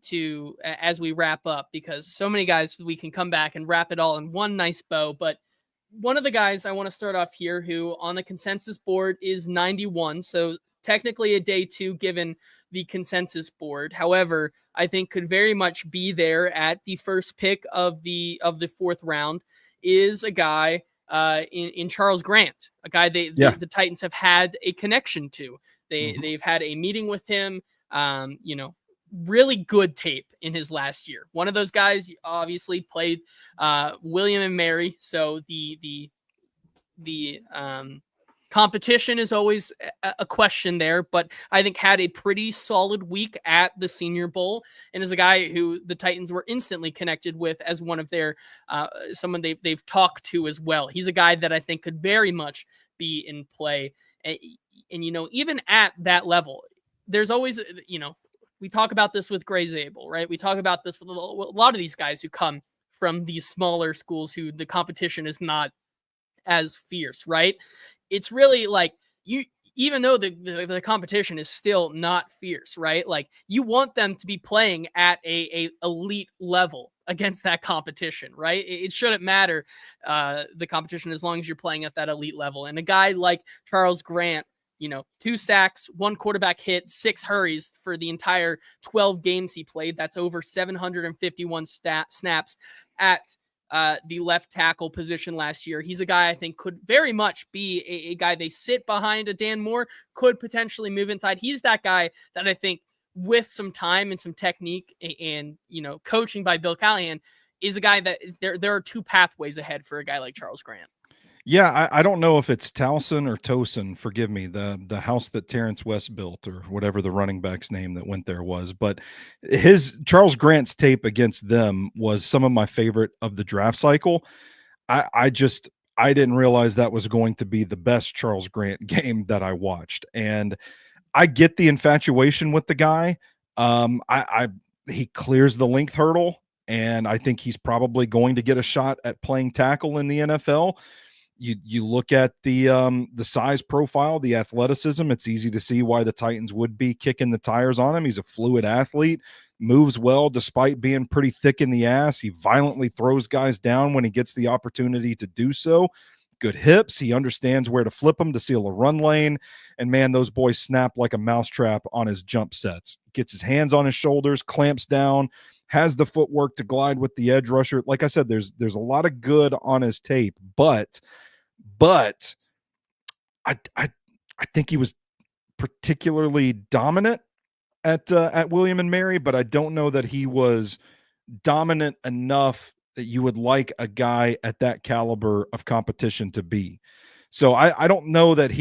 To as we wrap up, because so many guys we can come back and wrap it all in one nice bow. But one of the guys I want to start off here, who on the consensus board is 91, so technically a day 2 given the consensus board. However, I think could very much be there at the first pick of the 4th round, is a guy in Charles Grant, a guy the Titans have had a connection to. They've had a meeting with him. You know, really good tape in his last year. One of those guys obviously played William and Mary, so the competition is always a question there, but I think had a pretty solid week at the Senior Bowl, and is a guy who the Titans were instantly connected with as one of their someone they've talked to as well. He's a guy that I think could very much be in play, and you know, even at that level, there's always, you know, we talk about this with Gray Zabel, right? We talk about this with a lot of these guys who come from these smaller schools who the competition is not as fierce, right? It's really like you even though the competition is still not fierce, right? Like you want them to be playing at a elite level against that competition, right? It shouldn't matter the competition as long as you're playing at that elite level. And a guy like Charles Grant, 2 sacks, 1 quarterback hit, 6 hurries for the entire 12 games he played. That's over 751 snaps at the left tackle position last year. He's a guy I think could very much be a guy they sit behind a Dan Moore, could potentially move inside. He's that guy that I think with some time and some technique and coaching by Bill Callahan is a guy that there are 2 pathways ahead for a guy like Charles Grant. Yeah, I don't know if it's Towson or Tosin, forgive me, the house that Terrence West built or whatever the running back's name that went there was, but his Charles Grant's tape against them was some of my favorite of the draft cycle. I didn't realize that was going to be the best Charles Grant game that I watched. And I get the infatuation with the guy. I he clears the length hurdle, and I think he's probably going to get a shot at playing tackle in the NFL. You look at the size profile, the athleticism, it's easy to see why the Titans would be kicking the tires on him. He's a fluid athlete, moves well despite being pretty thick in the ass. He violently throws guys down when he gets the opportunity to do so. Good hips. He understands where to flip them to seal a run lane. And man, those boys snap like a mousetrap on his jump sets. Gets his hands on his shoulders, clamps down, has the footwork to glide with the edge rusher. Like I said, there's a lot of good on his tape, but I think he was particularly dominant at William and Mary, but I don't know that he was dominant enough that you would like a guy at that caliber of competition to be. So I don't know that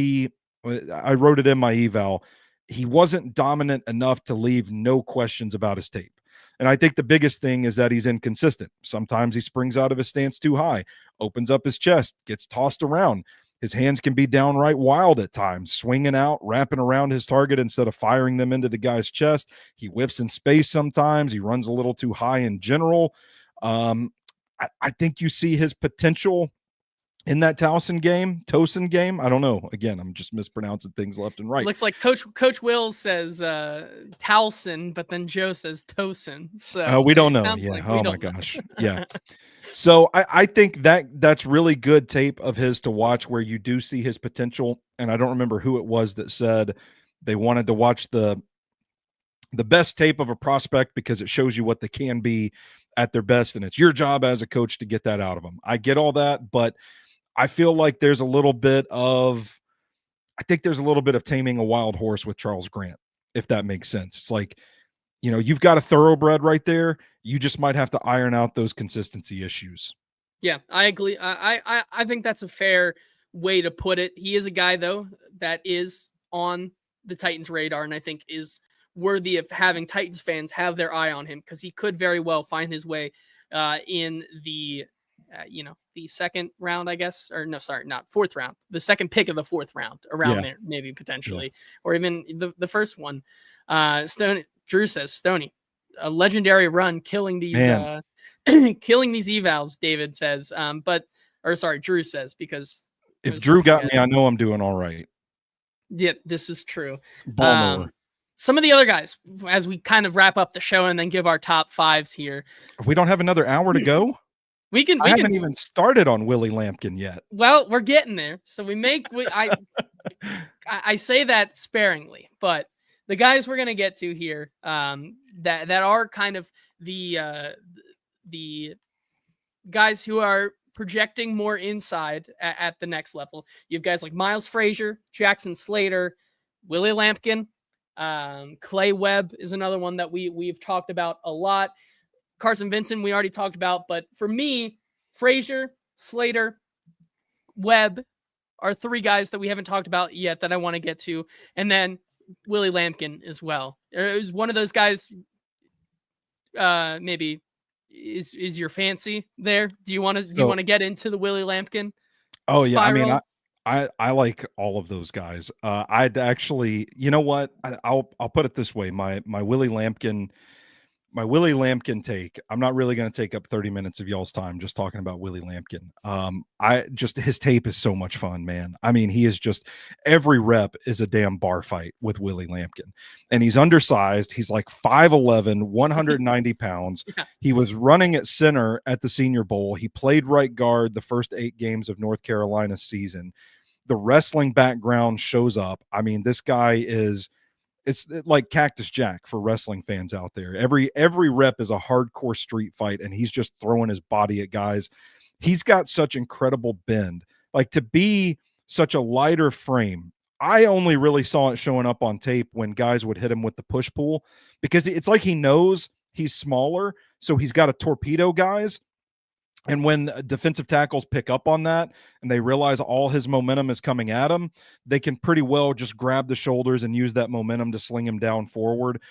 I wrote it in my eval. He wasn't dominant enough to leave no questions about his tape. And I think the biggest thing is that he's inconsistent. Sometimes he springs out of his stance too high, opens up his chest, gets tossed around. His hands can be downright wild at times, swinging out, wrapping around his target instead of firing them into the guy's chest. He whiffs in space sometimes. He runs a little too high in general. I think you see his potential in that Tosin game. I don't know. Again, I'm just mispronouncing things left and right. Looks like Coach Will says Towson, but then Joe says Tosin. So we don't know. Yeah. Oh my gosh. Yeah. So I think that's really good tape of his to watch where you do see his potential. And I don't remember who it was that said they wanted to watch the best tape of a prospect because it shows you what they can be at their best. And it's your job as a coach to get that out of them. I get all that, but I feel like there's a little bit of taming a wild horse with Charles Grant, if that makes sense. It's like, you've got a thoroughbred right there. You just might have to iron out those consistency issues. Yeah, I agree. I think that's a fair way to put it. He is a guy, though, that is on the Titans' radar, and I think is worthy of having Titans fans have their eye on him because he could very well find his way in the the second round, I guess, or no, sorry, not fourth round, the second pick of the fourth round around there, maybe potentially, or even the first one. Drew says Stoney, a legendary run, killing these killing these evals. David says, Drew says, because if Drew got me, I know I'm doing all right. Yeah, this is true. Ball some of the other guys, as we kind of wrap up the show and then give our top fives here. We don't have another hour to go. We haven't even started on Willie Lampkin yet. Well, we're getting there. So I say that sparingly, but the guys we're gonna get to here, that are kind of the guys who are projecting more inside at the next level. You have guys like Miles Frazier, Jackson Slater, Willie Lampkin, Clay Webb is another one that we've talked about a lot. Carson Vincent, we already talked about, but for me, Frazier, Slater, Webb are 3 guys that we haven't talked about yet that I want to get to. And then Willie Lampkin as well. It was one of those guys, maybe is your fancy there? Do you want to get into the Willie Lampkin? Oh spiral? Yeah. I mean, I like all of those guys. I'd actually, you know what? I'll put it this way. My Willie Lampkin, My Willie Lampkin take. I'm not really going to take up 30 minutes of y'all's time just talking about Willie Lampkin. I just his tape is so much fun, man. I mean, he is just every rep is a damn bar fight with Willie Lampkin. And he's undersized. He's like 5'11, 190 pounds. Yeah. He was running at center at the Senior Bowl. He played right guard the first 8 games of North Carolina's season. The wrestling background shows up. I mean, this guy is it's like Cactus Jack for wrestling fans out there. Every rep is a hardcore street fight, and he's just throwing his body at guys. He's got such incredible bend. Like, to be such a lighter frame, I only really saw it showing up on tape when guys would hit him with the push pull, because it's like he knows he's smaller, so he's got to torpedo guys. And when defensive tackles pick up on that and they realize all his momentum is coming at him, they can pretty well just grab the shoulders and use that momentum to sling him down forward.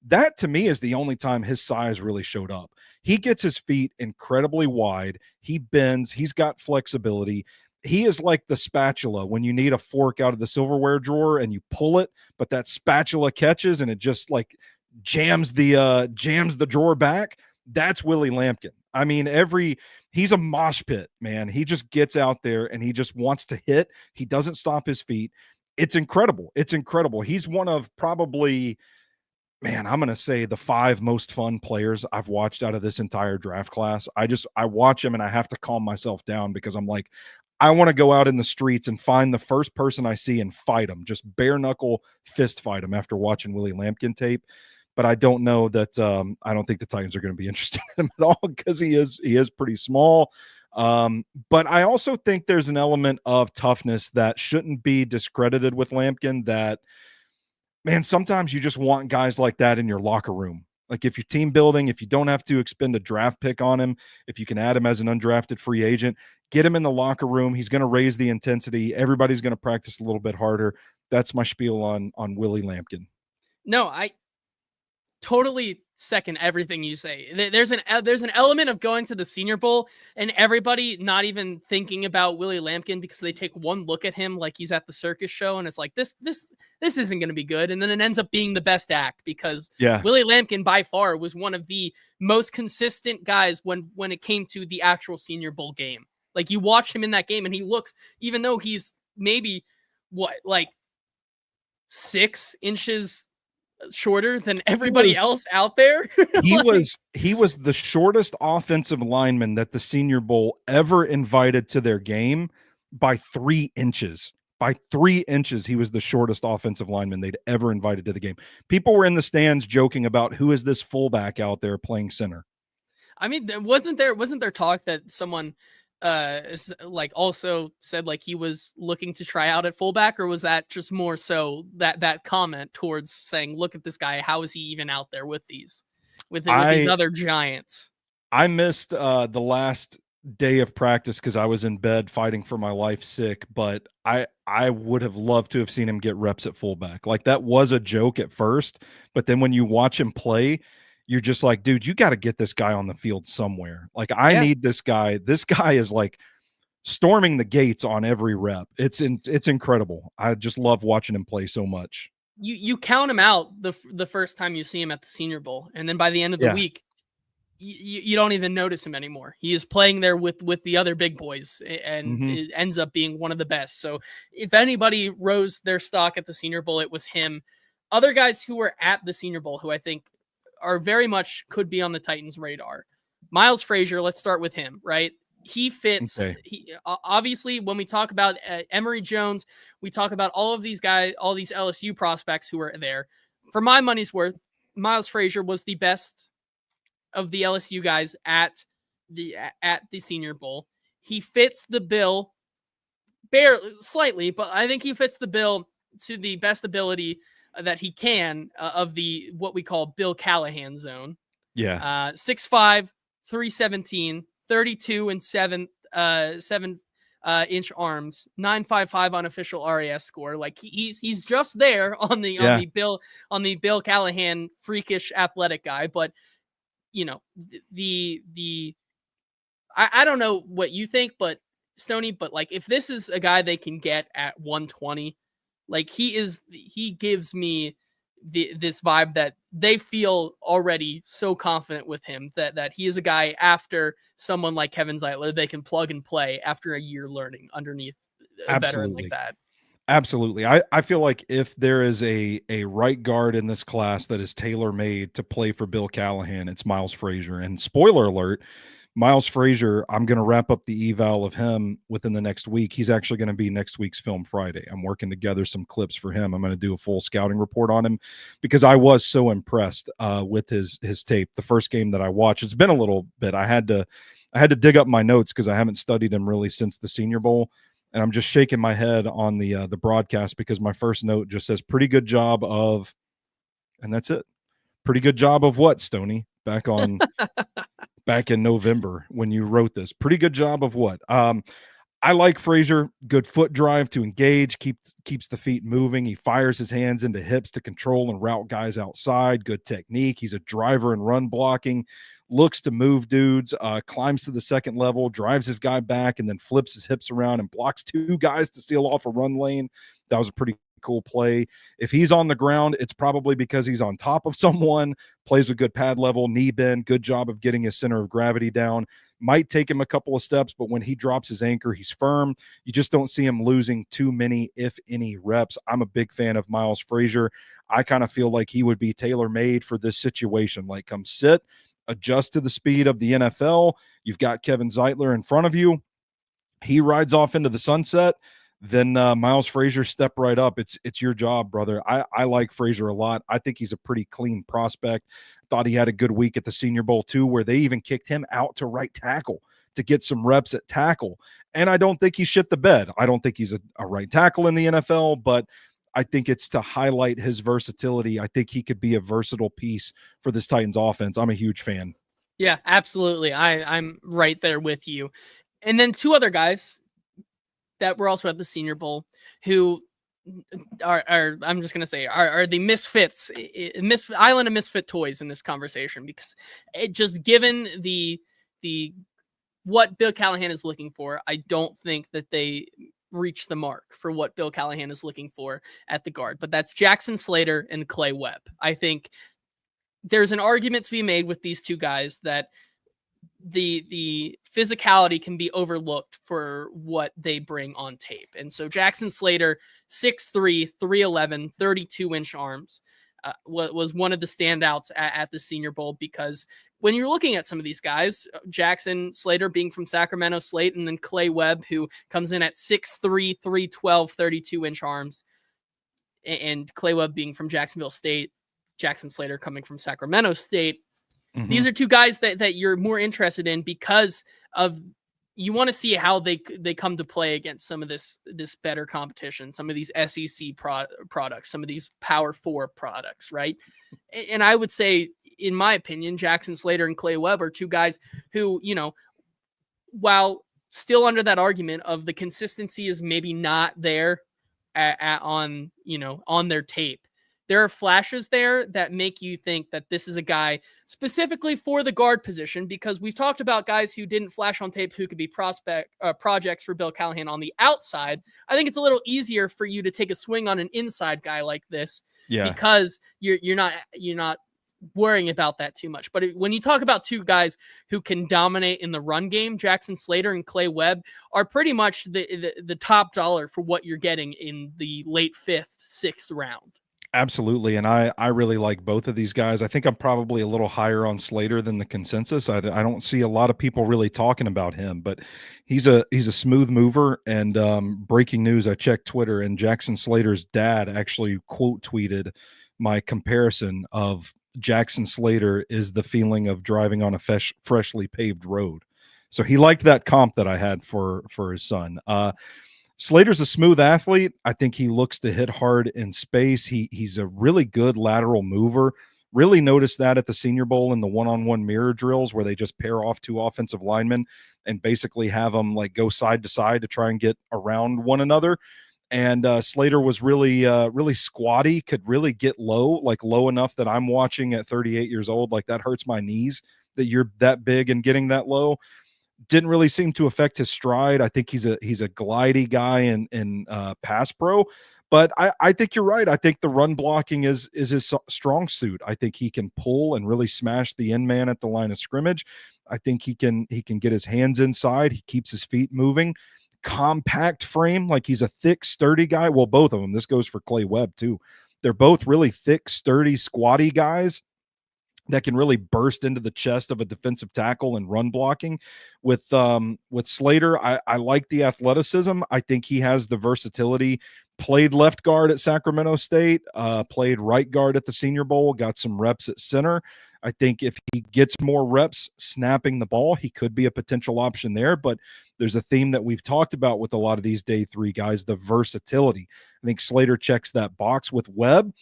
That, to me, is the only time his size really showed up. He gets his feet incredibly wide. He bends. He's got flexibility. He is like the spatula when you need a fork out of the silverware drawer and you pull it, but that spatula catches and it just like jams the drawer back. That's Willie Lampkin. I mean, he's a mosh pit, man. He just gets out there and he just wants to hit. He doesn't stop his feet. It's incredible. It's incredible. He's one of probably, man, I'm going to say the 5 most fun players I've watched out of this entire draft class. I watch him and I have to calm myself down because I'm like, I want to go out in the streets and find the first person I see and fight him, just bare knuckle fist fight him after watching Willie Lampkin tape. But I don't know that I don't think the Titans are going to be interested in him at all because he is pretty small. But I also think there's an element of toughness that shouldn't be discredited with Lampkin. That, man, sometimes you just want guys like that in your locker room. Like, if you're team building, if you don't have to expend a draft pick on him, if you can add him as an undrafted free agent, get him in the locker room. He's going to raise the intensity. Everybody's going to practice a little bit harder. That's my spiel on Willie Lampkin. No, I totally second everything you say. There's an element of going to the Senior Bowl and everybody not even thinking about Willie Lampkin because they take one look at him like he's at the circus show and it's like this isn't going to be good, and then it ends up being the best act because Willie Lampkin by far was one of the most consistent guys when it came to the actual Senior Bowl game. Like, you watch him in that game and he looks, even though he's maybe like 6 inches shorter than everybody else out there. He was the shortest offensive lineman that the Senior Bowl ever invited to their game by 3 inches. By 3 inches, he was the shortest offensive lineman they'd ever invited to the game. People were in the stands joking about who is this fullback out there playing center. I mean, wasn't there talk that someone like also said like he was looking to try out at fullback, or was that just more so that comment towards saying, look at this guy, how is he even out there with these other giants? I missed the last day of practice because I was in bed fighting for my life sick, but I would have loved to have seen him get reps at fullback. Like, that was a joke at first, but then when you watch him play, you're just like, dude, you got to get this guy on the field somewhere. Like, I need this guy. This guy is like storming the gates on every rep. It's incredible. I just love watching him play so much. You count him out the first time you see him at the Senior Bowl, and then by the end of the week, you don't even notice him anymore. He is playing there with the other big boys, and it ends up being one of the best. So if anybody rose their stock at the Senior Bowl, it was him. Other guys who were at the Senior Bowl who I think are very much could be on the Titans' radar. Miles Frazier, let's start with him, right? He fits. Okay. He obviously, when we talk about Emory Jones, we talk about all of these guys, all these LSU prospects who are there. For my money's worth, Miles Frazier was the best of the LSU guys at the Senior Bowl. He fits the bill, barely, slightly, but I think he fits the bill to the best ability that he can of the what we call Bill Callahan zone. Yeah. 6'5", 317, 32 and 7 inch arms, 955 unofficial RAS score. Like, he's just there on the Bill Callahan freakish athletic guy. But you know, I don't know what you think, but Stoney, but like, if this is a guy they can get at 120, like he gives me this vibe that they feel already so confident with him that he is a guy after someone like Kevin Zeitler they can plug and play after a year learning underneath a veteran like Absolutely. that. Absolutely. I feel like if there is a right guard in this class that is tailor-made to play for Bill Callahan, it's Miles Frazier. And spoiler alert, Miles Frazier, I'm going to wrap up the eval of him within the next week. He's actually going to be next week's Film Friday. I'm working together some clips for him. I'm going to do a full scouting report on him because I was so impressed with his tape. The first game that I watched, it's been a little bit. I had to dig up my notes because I haven't studied him really since the Senior Bowl. And I'm just shaking my head on the broadcast because my first note just says pretty good job of, and that's it. Pretty good job of what, Stoney? Back in November when you wrote this. Pretty good job of what? I like Frazier. Good foot drive to engage, keeps the feet moving. He fires his hands into hips to control and route guys outside. Good technique. He's a driver and run blocking. Looks to move dudes, climbs to the second level, drives his guy back, and then flips his hips around and blocks two guys to seal off a run lane. That was a pretty cool play. If he's on the ground, it's probably because he's on top of someone, plays with good pad level, knee bend, good job of getting his center of gravity down. Might take him a couple of steps, but when he drops his anchor, he's firm. You just don't see him losing too many, if any, reps. I'm a big fan of Miles Frazier. I kind of feel like he would be tailor-made for this situation. Like, come sit, adjust to the speed of the NFL. You've got Kevin Zeitler in front of you. He rides off into the sunset. Then Miles Frazier step right up. It's your job, brother. I like Frazier a lot. I think he's a pretty clean prospect. Thought he had a good week at the Senior Bowl too, where they even kicked him out to right tackle to get some reps at tackle. And I don't think he shit the bed. I don't think he's a right tackle in the NFL, but I think it's to highlight his versatility. I think he could be a versatile piece for this Titans offense. I'm a huge fan. Yeah, absolutely. I'm right there with you. And then two other guys that were also at the Senior Bowl who are I'm just gonna say are the misfits, island of misfit toys in this conversation, because it just given the what Bill Callahan is looking for, I don't think that they reach the mark for what Bill Callahan is looking for at the guard. But that's Jackson Slater and Clay Webb. I think there's an argument to be made with these two guys that the physicality can be overlooked for what they bring on tape. And so Jackson Slater, 6'3", 311, 32-inch arms, was one of the standouts at the Senior Bowl, because when you're looking at some of these guys, Jackson Slater being from Sacramento State, and then Clay Webb, who comes in at 6'3", 312, 32-inch arms, and Clay Webb being from Jacksonville State, Jackson Slater coming from Sacramento State. Mm-hmm. These are two guys that you're more interested in because of you want to see how they come to play against some of this better competition, some of these SEC products, some of these Power 4 products, right? And I would say, in my opinion, Jackson Slater and Clay Webb are two guys who, you know, while still under that argument of the consistency is maybe not there on their tape, there are flashes there that make you think that this is a guy specifically for the guard position, because we've talked about guys who didn't flash on tape who could be projects for Bill Callahan on the outside. I think it's a little easier for you to take a swing on an inside guy like this, because you're not worrying about that too much. But when you talk about two guys who can dominate in the run game, Jackson Slater and Clay Webb are pretty much the top dollar for what you're getting in the late 5th, 6th round. Absolutely. And I really like both of these guys. I think I'm probably a little higher on Slater than the consensus. I don't see a lot of people really talking about him, but he's a smooth mover. And breaking news, I checked Twitter, and Jackson Slater's dad actually quote tweeted my comparison of Jackson Slater is the feeling of driving on a freshly paved road. So he liked that comp that I had for his son. Slater's a smooth athlete. I think he looks to hit hard in space. He's a really good lateral mover. Really noticed that at the Senior Bowl in the one-on-one mirror drills, where they just pair off two offensive linemen and basically have them like go side to side to try and get around one another. And Slater was really squatty, could really get low enough that I'm watching at 38 years old. Like, that hurts my knees that you're that big and getting that low. Didn't really seem to affect his stride. I think he's a glidey guy in pass pro, But I think you're right. I think the run blocking is his strong suit. I think he can pull and really smash the end man at the line of scrimmage. I think he can get his hands inside. He keeps his feet moving. Compact frame, like he's a thick, sturdy guy. Well, both of them. This goes for Clay Webb too. They're both really thick, sturdy, squatty guys that can really burst into the chest of a defensive tackle and run blocking. With Slater, I like the athleticism. I think he has the versatility. Played left guard at Sacramento State, played right guard at the Senior Bowl, got some reps at center. I think if he gets more reps snapping the ball, he could be a potential option there. But there's a theme that we've talked about with a lot of these day three guys, the versatility. I think Slater checks that box. With Webb,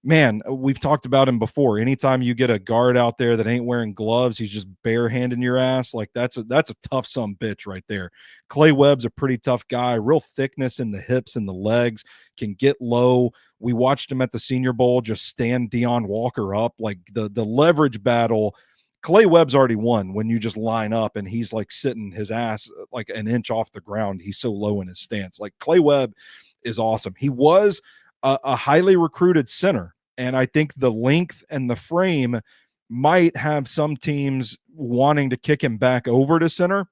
man, we've talked about him before. Anytime you get a guard out there that ain't wearing gloves, he's just barehanding your ass. Like that's a tough some bitch right there. Clay Webb's a pretty tough guy, real thickness in the hips and the legs, can get low. We watched him at the Senior Bowl just stand Deion Walker up. Like the leverage battle, Clay Webb's already won when you just line up and he's like sitting his ass like an inch off the ground. He's so low in his stance. Like Clay Webb is awesome. He was a highly recruited center. And I think the length and the frame might have some teams wanting to kick him back over to center.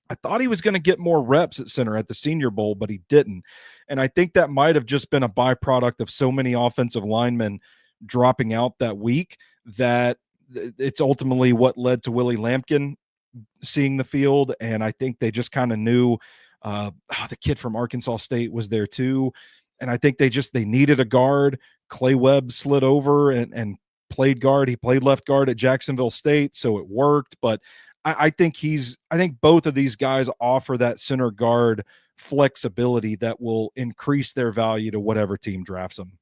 I thought he was going to get more reps at center at the Senior Bowl, but he didn't. And I think that might have just been a byproduct of so many offensive linemen dropping out that week that it's ultimately what led to Willie Lampkin seeing the field. And I think they just kind of knew the kid from Arkansas State was there too. And I think they needed a guard. Clay Webb slid over and played guard. He played left guard at Jacksonville State, so it worked. But I think both of these guys offer that center guard flexibility that will increase their value to whatever team drafts them.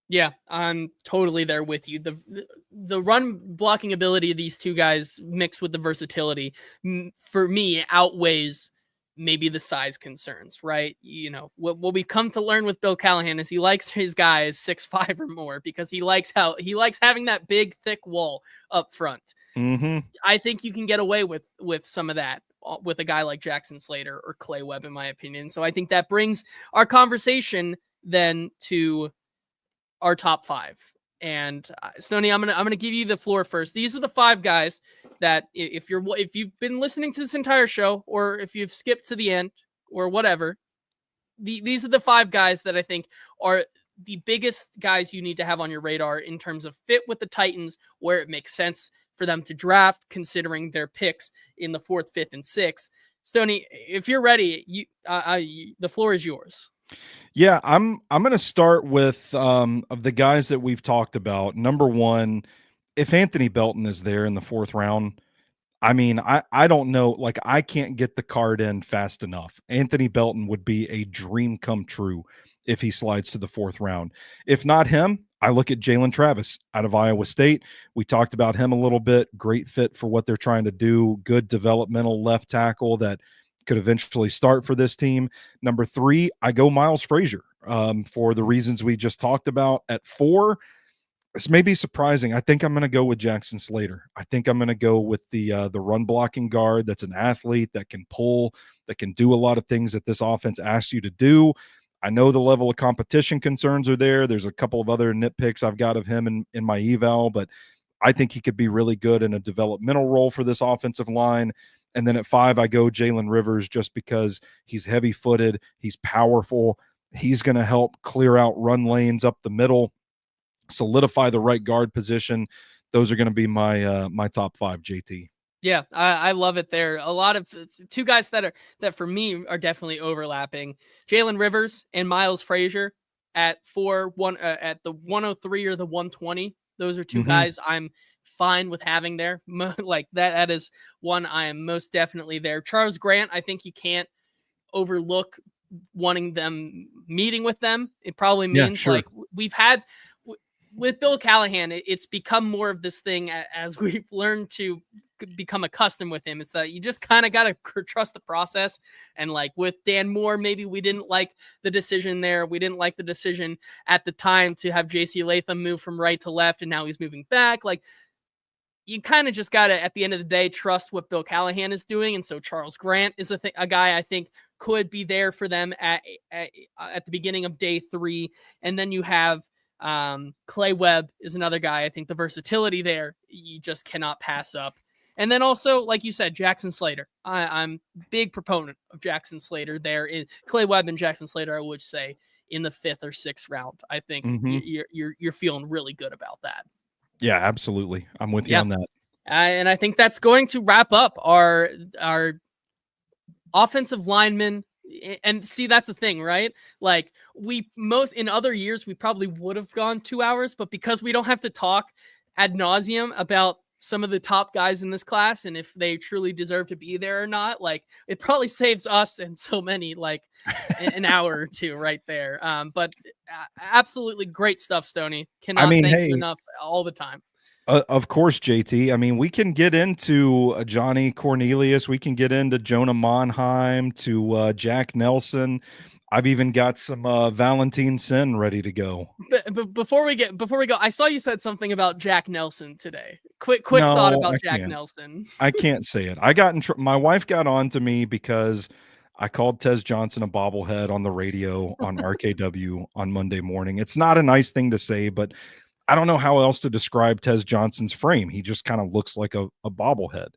Yeah, I'm totally there with you. The run blocking ability of these two guys mixed with the versatility for me outweighs maybe the size concerns, right? You know, what we come to learn with Bill Callahan is he likes his guys 6'5" or more because he likes having that big thick wall up front. Mm-hmm. I think you can get away with some of that with a guy like Jackson Slater or Clay Webb, in my opinion. So I think that brings our conversation then to our top 5. And Stoney, I'm gonna give you the floor first. These are the 5 guys that if you've been listening to this entire show, or if you've skipped to the end, or whatever, these are the 5 guys that I think are the biggest guys you need to have on your radar in terms of fit with the Titans, where it makes sense for them to draft, considering their picks in the 4th, 5th, and 6th. Stoney, if you're ready, the floor is yours. Yeah, I'm going to start with of the guys that we've talked about. Number 1, if Anthony Belton is there in the 4th round, I mean, I don't know, like I can't get the card in fast enough. Anthony Belton would be a dream come true if he slides to the 4th round. If not him, I look at Jalen Travis out of Iowa State. We talked about him a little bit. Great fit for what they're trying to do. Good developmental left tackle that could eventually start for this team. Number 3, I go Miles Frazier for the reasons we just talked about. At 4, this may be surprising. I think I'm going to go with Jackson Slater. I think I'm going to go with the run blocking guard that's an athlete that can pull, that can do a lot of things that this offense asks you to do. I know the level of competition concerns are there. There's a couple of other nitpicks I've got of him in my eval, but I think he could be really good in a developmental role for this offensive line. And then at 5, I go Jalen Rivers just because he's heavy-footed, he's powerful, he's going to help clear out run lanes up the middle, solidify the right guard position. Those are going to be my top 5, JT. Yeah, I love it there. A lot of 2 guys that for me are definitely overlapping. Jalen Rivers and Miles Frazier at 4, at the 103 or the 120. Those are 2 guys I'm fine with having there. Like that is one I am most definitely there. Charles Grant, I think you can't overlook wanting them, meeting with them. It probably means like we've had with Bill Callahan, it's become more of this thing as we've learned to become accustomed with him. It's that you just kind of got to trust the process. And like with Dan Moore, maybe we didn't like the decision there. We didn't like the decision at the time to have JC Latham move from right to left, and now he's moving back. Like you kind of just got to, at the end of the day, trust what Bill Callahan is doing. And so Charles Grant is a guy I think could be there for them at the beginning of day 3. And then you have Clay Webb is another guy. I think the versatility there, you just cannot pass up. And then also, like you said, Jackson Slater. I'm big proponent of Jackson Slater there. In Clay Webb and Jackson Slater, I would say in the 5th or 6th round. I think you're feeling really good about that. Yeah, absolutely. I'm with you on that. And I think that's going to wrap up our offensive linemen. And see, that's the thing, right? Like in other years, we probably would have gone 2 hours, but because we don't have to talk ad nauseum about some of the top guys in this class and if they truly deserve to be there or not, like it probably saves us and so many like an hour or 2 right there. But absolutely great stuff, Stoney. Cannot thank you enough all the time. Of course, JT. I mean, we can get into Johnny Cornelius. We can get into Jonah Monheim to Jack Nelson. I've even got some Valentine Sin ready to go. But before we go, I saw you said something about Jack Nelson today. Quick thought about Jack Nelson. I can't say it. I got my wife got on to me because I called Tez Johnson a bobblehead on the radio on RKW on Monday morning. It's not a nice thing to say, but I don't know how else to describe Tez Johnson's frame. He just kind of looks like a bobblehead.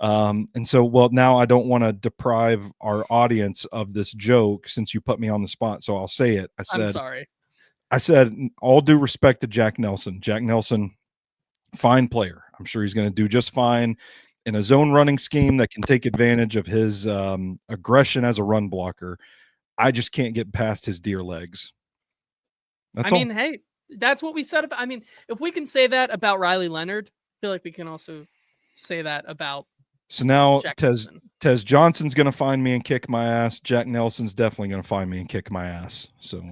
And so, well, now I don't want to deprive our audience of this joke since you put me on the spot. So I'll say it. I'm sorry. I said, all due respect to Jack Nelson. Jack Nelson, fine player. I'm sure he's going to do just fine in a zone running scheme that can take advantage of his aggression as a run blocker. I just can't get past his deer legs. That's all. Hey, that's what we said about. I mean, if we can say that about Riley Leonard, I feel like we can also say that about. So now Tez Johnson's going to find me and kick my ass. Jack Nelson's definitely going to find me and kick my ass. So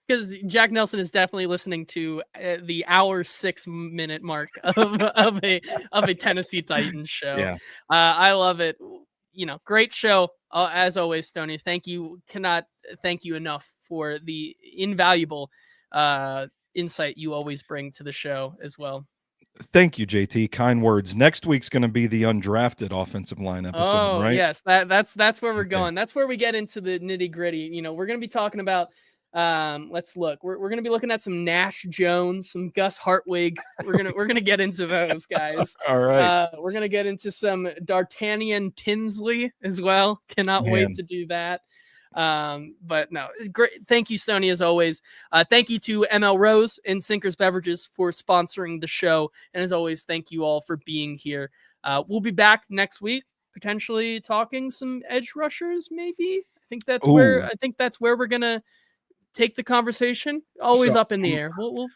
because Jack Nelson is definitely listening to the hour 6 minute mark of a Tennessee Titans show. Yeah. I love it. Great show as always, Stoney. Thank you. Cannot thank you enough for the invaluable insight you always bring to the show as well. Thank you, JT. Kind words. Next week's going to be the undrafted offensive line episode, right? Yes, that's where we're going. That's where we get into the nitty gritty. We're going to be talking about. Let's look. We're going to be looking at some Nash Jones, some Gus Hartwig. We're gonna get into those guys. All right. We're gonna get into some D'Artagnan Tinsley as well. Cannot wait to do that. But no, great. Thank you, Stoney, as always. Thank you to M.L.Rose and Sinkers Beverages for sponsoring the show. And as always, thank you all for being here. We'll be back next week, potentially talking some edge rushers, maybe. I think that's where we're gonna take the conversation. Always up in the air. We'll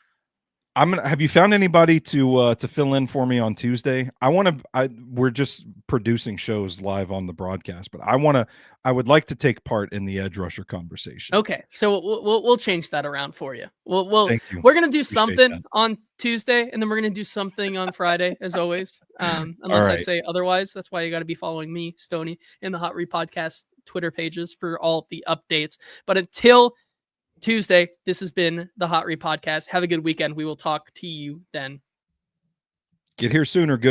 have you found anybody to fill in for me on Tuesday? We're just producing shows live on the broadcast, but I would like to take part in the edge rusher conversation. Okay. So we'll change that around for you. We're going to do something on Tuesday and then we're going to do something on Friday as always. Unless I say otherwise. That's why you got to be following me, Stoney, and the Hot Read Podcast Twitter pages for all the updates. But until Tuesday, this has been the Hot Read Podcast. Have a good weekend. We will talk to you then. Get here sooner. Good.